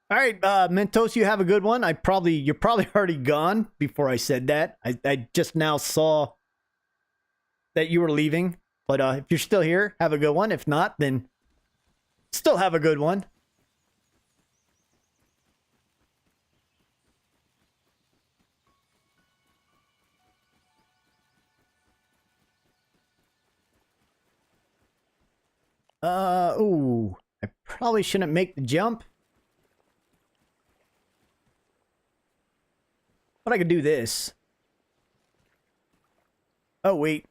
All right, Mentos, you have a good one. You're probably already gone before I said that. I just now saw that you were leaving. But if you're still here, have a good one. If not, then still have a good one. Ooh. I probably shouldn't make the jump. But I could do this. Oh, wait.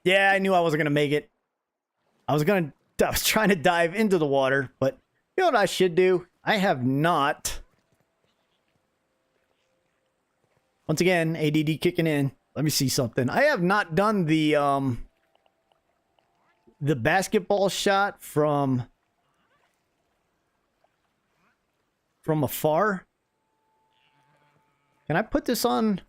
Yeah, I knew I wasn't going to make it. I was trying to dive into the water, but you know what I should do? I have not. Once again, ADD kicking in. Let me see something. I have not done the basketball shot from afar. Can I put this on?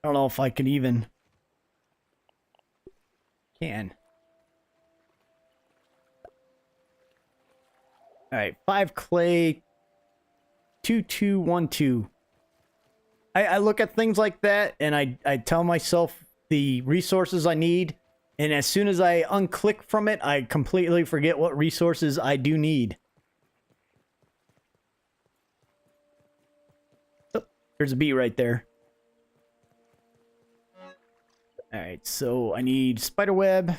I don't know if I can even. Can. All right, 5 clay, 2212. I look at things like that and I tell myself the resources I need, and as soon as I unclick from it, I completely forget what resources I do need. Oh, there's a bee right there. All right, so I need spider web.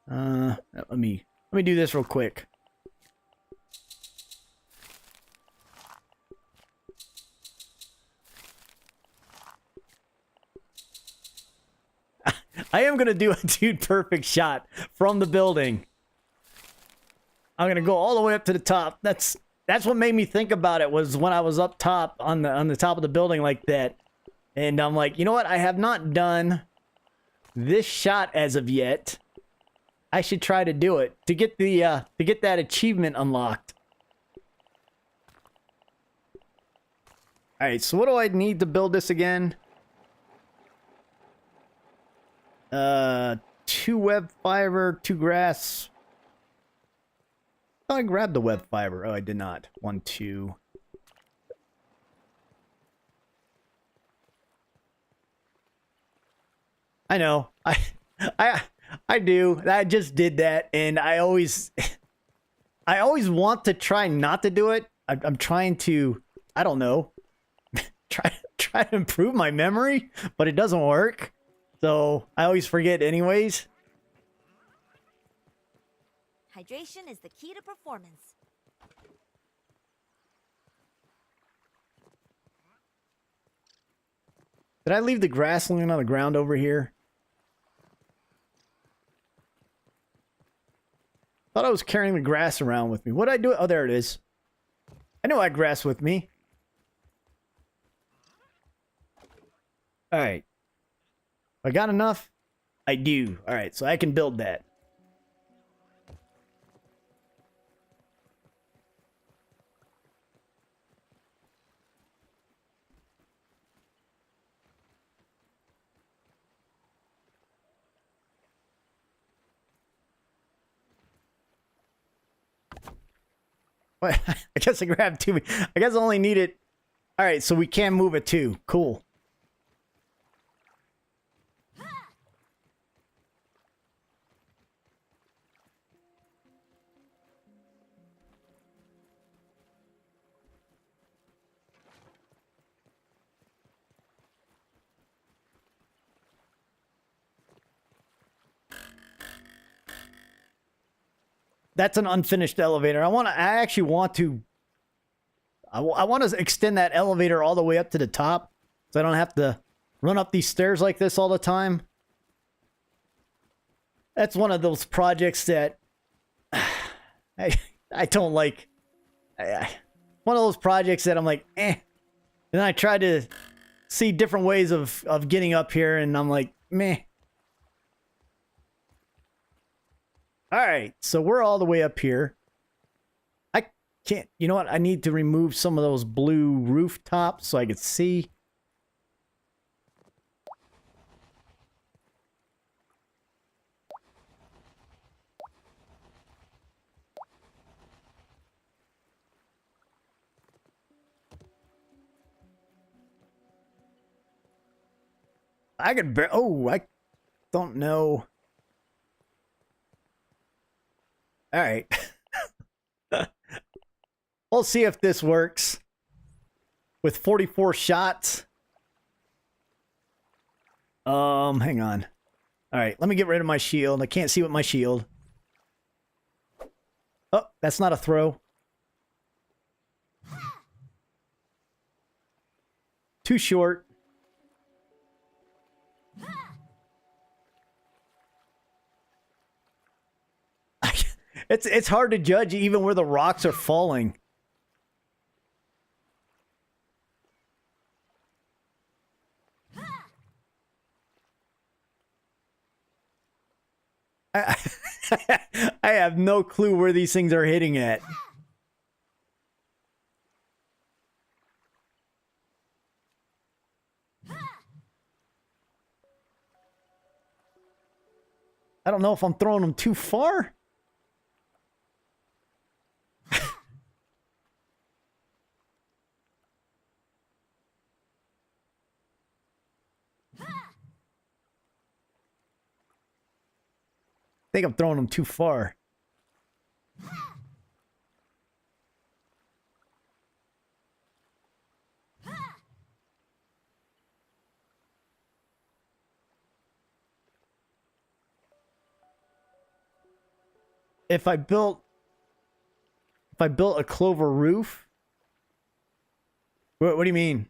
Let me do this real quick. I am gonna do a dude perfect shot from the building. I'm gonna go all the way up to the top. That's what made me think about it, was when I was up top on the top of the building like that. And I'm like, you know what? I have not done this shot as of yet. I should try to do it to get that achievement unlocked. All right, so what do I need to build this again? 2 web fiber, 2 grass. Oh, I grabbed the web fiber. Oh, I did not. 1, 2. I know. I do. I just did that, and I always want to try not to do it. I'm trying to, I don't know, try to improve my memory, but it doesn't work. So I always forget anyways. Hydration is the key to performance. Did I leave the grass laying on the ground over here? Thought I was carrying the grass around with me. What did I do? Oh, there it is. I know I had grass with me. Alright. I got enough? I do. Alright, so I can build that. What? I guess I grabbed 2. I guess I only need it. Alright, so we can move it too. Cool. That's an unfinished elevator. I actually want to. I want to extend that elevator all the way up to the top, so I don't have to run up these stairs like this all the time. That's one of those projects that I don't like. One of those projects that I'm like, eh. And I try to see different ways of getting up here, and I'm like, meh. Alright, so we're all the way up here. I can't... You know what? I need to remove some of those blue rooftops so I can see. I could... Oh, I don't know... All right. We'll see if this works. With 44 shots. Hang on. All right, let me get rid of my shield. I can't see with my shield. Oh, that's not a throw. Too short. It's hard to judge even where the rocks are falling. I have no clue where these things are hitting at. I don't know if I'm throwing them too far. I think I'm throwing them too far. If I built a clover roof, what do you mean?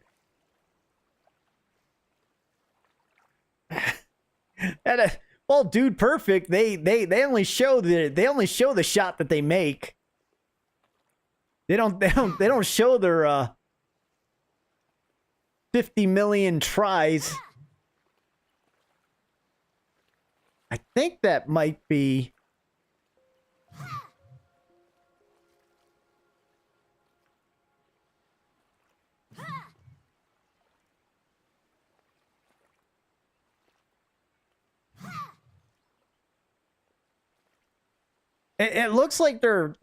Well, dude, perfect. They only show the shot that they make. They don't show their 50 million tries. I think that might be. It looks like they're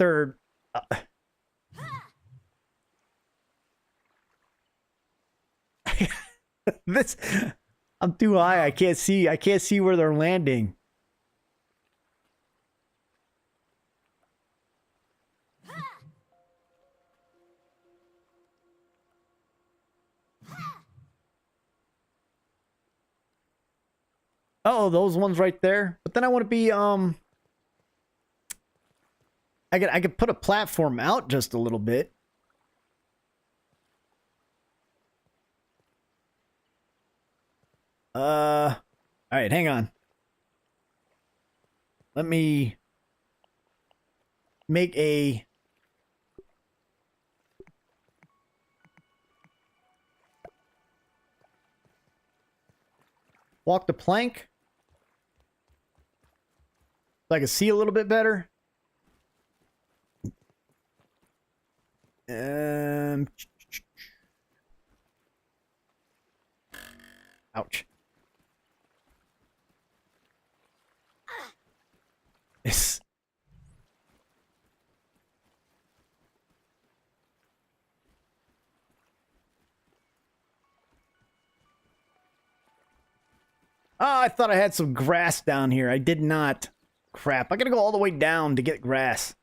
this. I'm too high. I can't see where they're landing. Oh, those ones right there. But then I want to be I could put a platform out just a little bit. All right, hang on. Let me make a walk the plank so I can see a little bit better. Ouch. Yes. Oh, I thought I had some grass down here. I did not. Crap. I gotta go all the way down to get grass.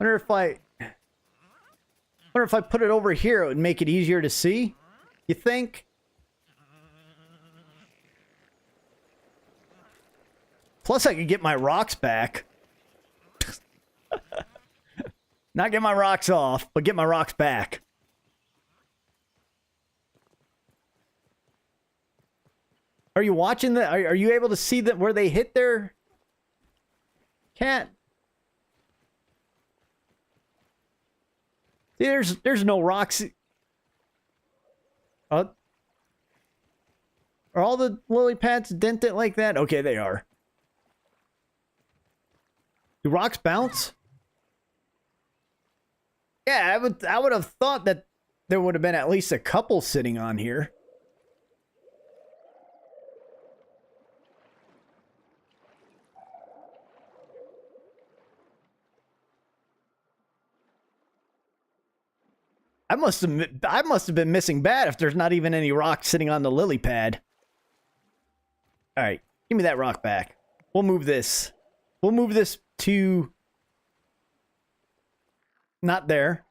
Wonder if I put it over here, it would make it easier to see. You think? Plus, I could get my rocks back. Not get my rocks off, but get my rocks back. Are you watching the? Are you able to see that where they hit their cat? There's no rocks. Are all the lily pads dented like that? Okay, they are. Do rocks bounce? Yeah, I would have thought that there would have been at least a couple sitting on here. I must have been missing bad if there's not even any rock sitting on the lily pad. All right, give me that rock back. We'll move this. We'll move this to not there.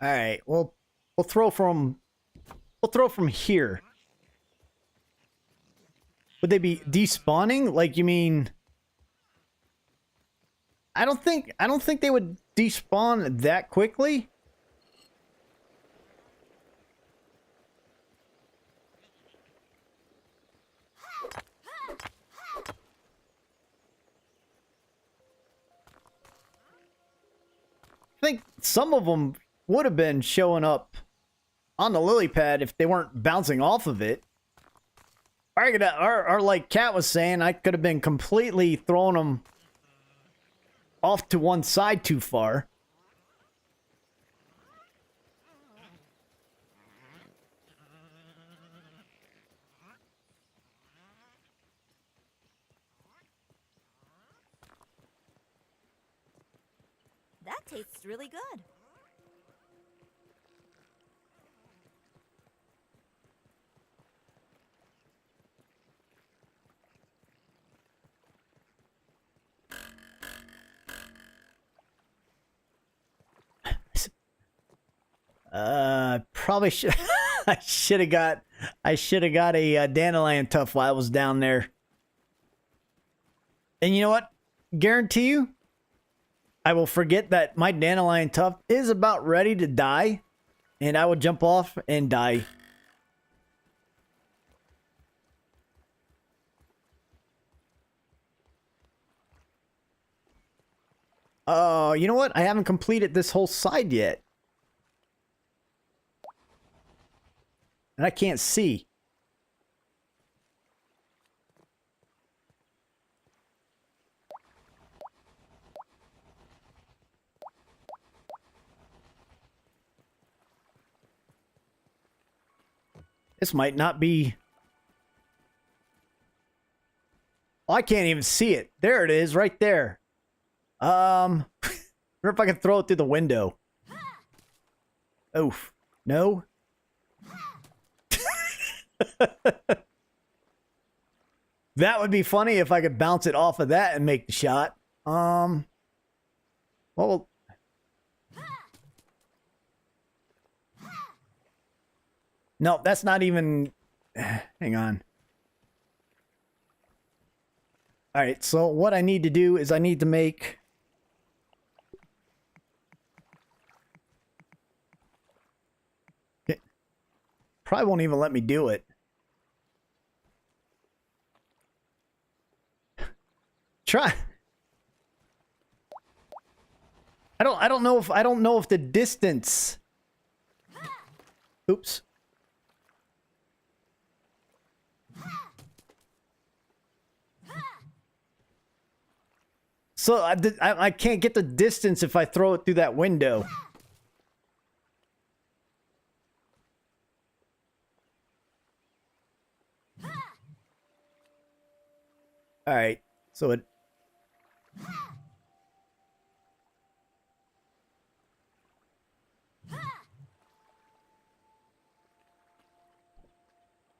All right, we'll throw from here. Would they be despawning? Like, you mean? I don't think they would despawn that quickly. I think some of them would have been showing up on the lily pad if they weren't bouncing off of it. Or like Kat was saying, I could have been completely throwing them off to one side too far. Tastes really good. Probably should. I should have got. I should have got a dandelion tuft while I was down there. And you know what? Guarantee you, I will forget that my dandelion tuft is about ready to die, and I will jump off and die. Oh, you know what? I haven't completed this whole side yet. And I can't see. This might not be... Oh, I can't even see it. There it is, right there. Wonder if I can throw it through the window. Oof. No? That would be funny if I could bounce it off of that and make the shot. Well... No, that's not even... Hang on. Alright, so what I need to do is I need to make... It probably won't even let me do it. Try... I don't know if the distance... Oops. So I can't get the distance if I throw it through that window. All right, so it.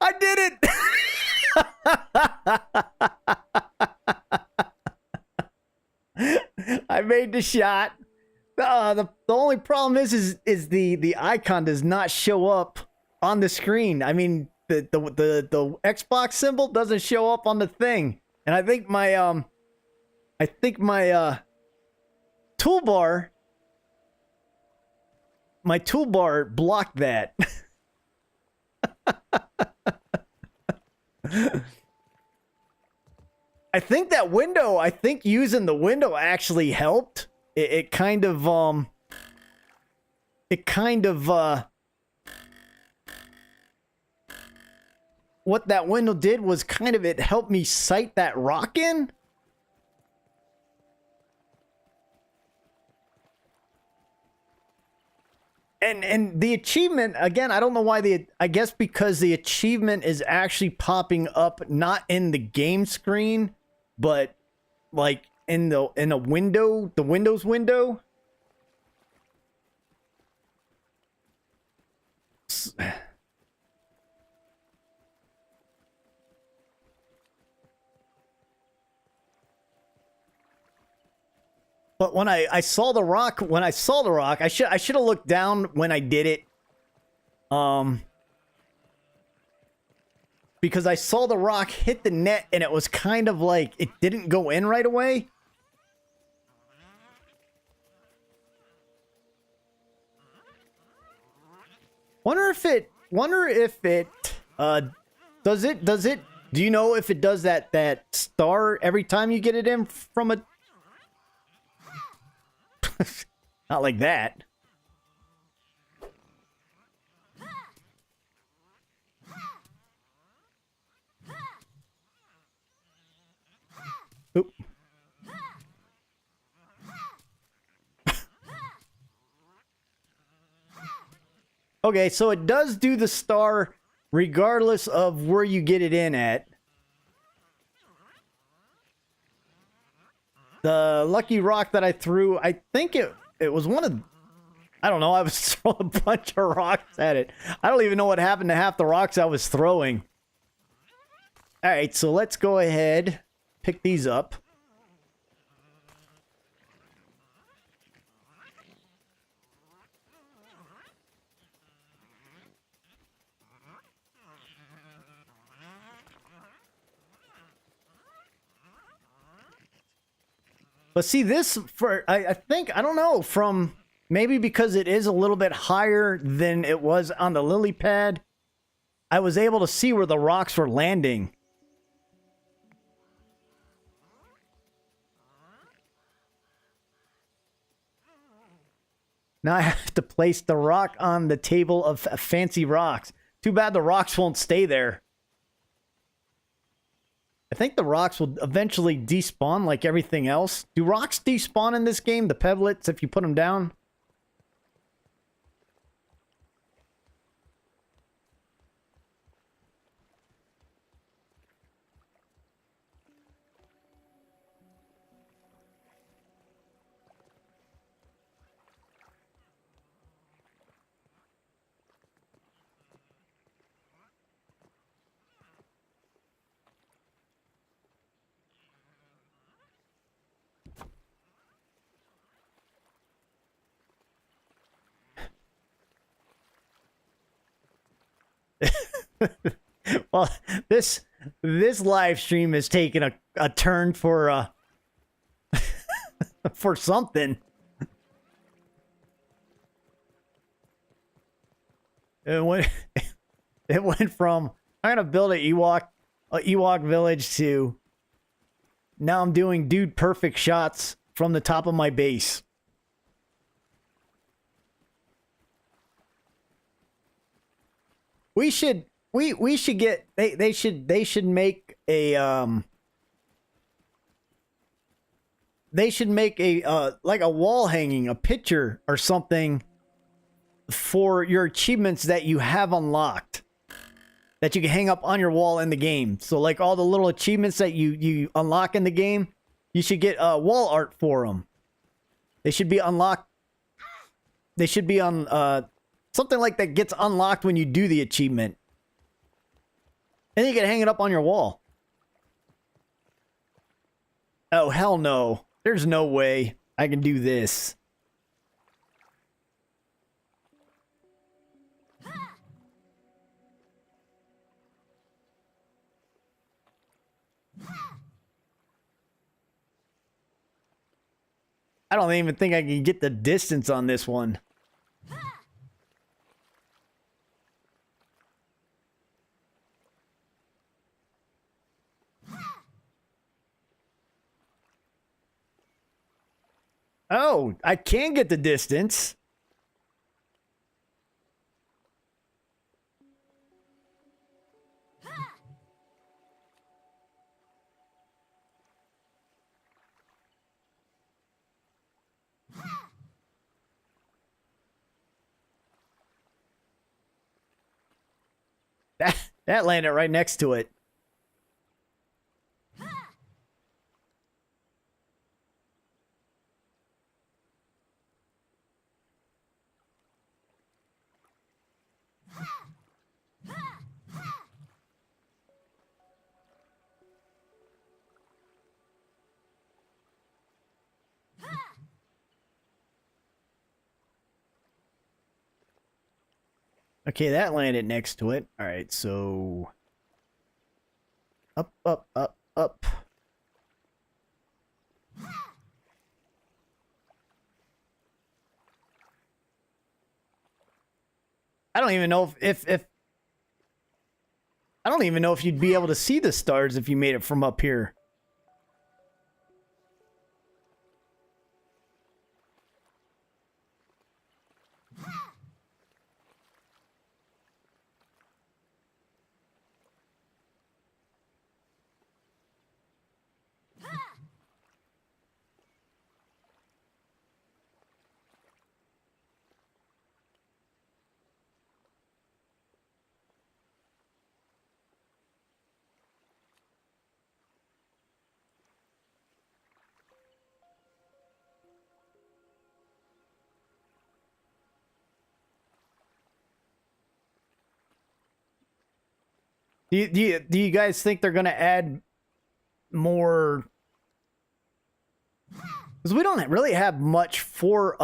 I did it! I made the shot. The only problem is the icon does not show up on the screen. I mean, the Xbox symbol doesn't show up on the thing, and I think my toolbar blocked that. I think that window, I think using the window actually helped. It kind of, what that window did was kind of, it helped me sight that rock in. And the achievement, again, I don't know why I guess because the achievement is actually popping up not in the game screen, but like in a window, the Windows window. But when I saw the rock, I should have looked down when I did it. Because I saw the rock hit the net and it was kind of like it didn't go in right away. Wonder if it do you know if it does that star every time you get it in from a not like that. Oop. Okay, so it does do the star regardless of where you get it in at. The lucky rock that I threw, I think it it was one of... I don't know, I was throwing a bunch of rocks at it. I don't even know what happened to half the rocks I was throwing. Alright, so let's go ahead, pick these up. But see, this, I think, I don't know, from... Maybe because it is a little bit higher than it was on the lily pad, I was able to see where the rocks were landing. Now I have to place the rock on the table of fancy rocks. Too bad the rocks won't stay there. I think the rocks will eventually despawn like everything else. Do rocks despawn in this game? The pebblets, if you put them down? Well, this live stream is taking a turn for for something. It went from I'm gonna build a Ewok Village to now I'm doing dude perfect shots from the top of my base. We should get they should make a they should make a like a wall hanging, a picture or something for your achievements that you have unlocked that you can hang up on your wall in the game. So like all the little achievements that you unlock in the game, you should get wall art for them. They should be unlocked. They should be on something like that gets unlocked when you do the achievement. And you can hang it up on your wall. Oh, hell no. There's no way I can do this. I don't even think I can get the distance on this one. Oh, I can get the distance. That landed right next to it. Okay, that landed next to it. All right, so up, up, up, up. I don't even know if I don't even know if you'd be able to see the stars if you made it from up here. Do you guys think they're gonna add more? Because we don't really have much for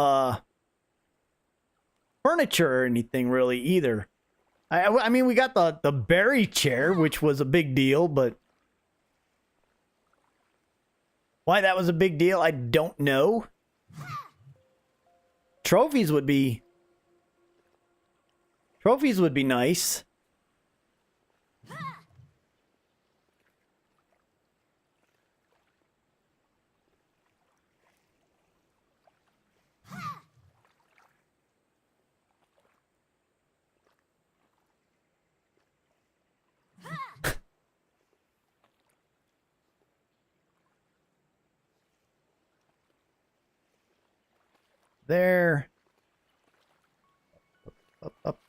furniture or anything really either. I mean, we got the berry chair, which was a big deal, but why that was a big deal, I don't know. Trophies would be nice. There. Up.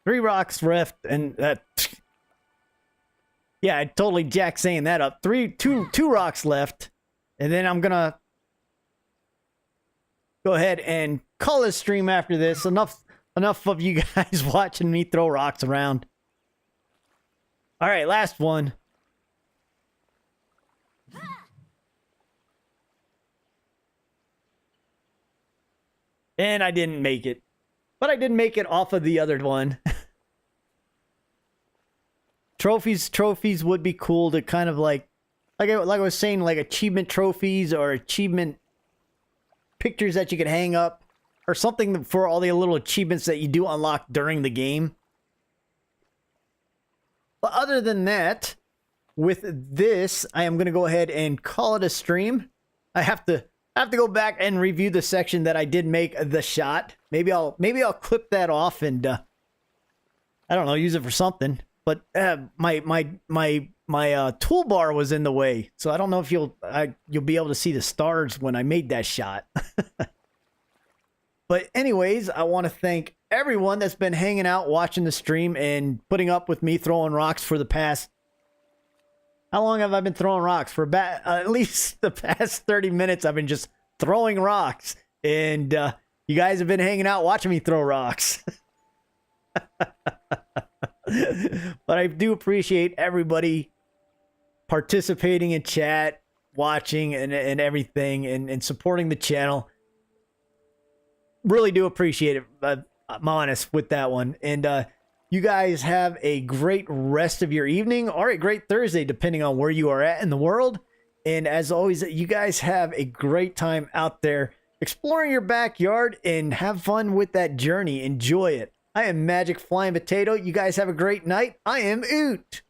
3 rocks left, and that. Yeah, I totally jacked saying that up. Two rocks left, and then I'm gonna go ahead and call this stream after this. Enough of you guys watching me throw rocks around. All right, last one. And I didn't make it. But I did make it off of the other one. Trophies would be cool to kind of like I was saying, like achievement trophies or achievement pictures that you could hang up or something for all the little achievements that you do unlock during the game. But other than that, with this, I am going to go ahead and call it a stream. I have to go back and review the section that I did make the shot. Maybe I'll clip that off and I don't know, use it for something. But my toolbar was in the way, so I don't know if you'll be able to see the stars when I made that shot. But anyways, I want to thank everyone that's been hanging out, watching the stream, and putting up with me throwing rocks for the past. How long have I been throwing rocks? For at least the past 30 minutes, I've been just throwing rocks. And you guys have been hanging out watching me throw rocks. But I do appreciate everybody participating in chat, watching, and everything, and supporting the channel. Really do appreciate it. I'm honest with that one. And you guys have a great rest of your evening or a great Thursday, depending on where you are at in the world. And as always, you guys have a great time out there exploring your backyard and have fun with that journey. Enjoy it. I am Magic Flying Potato. You guys have a great night. I am Oot.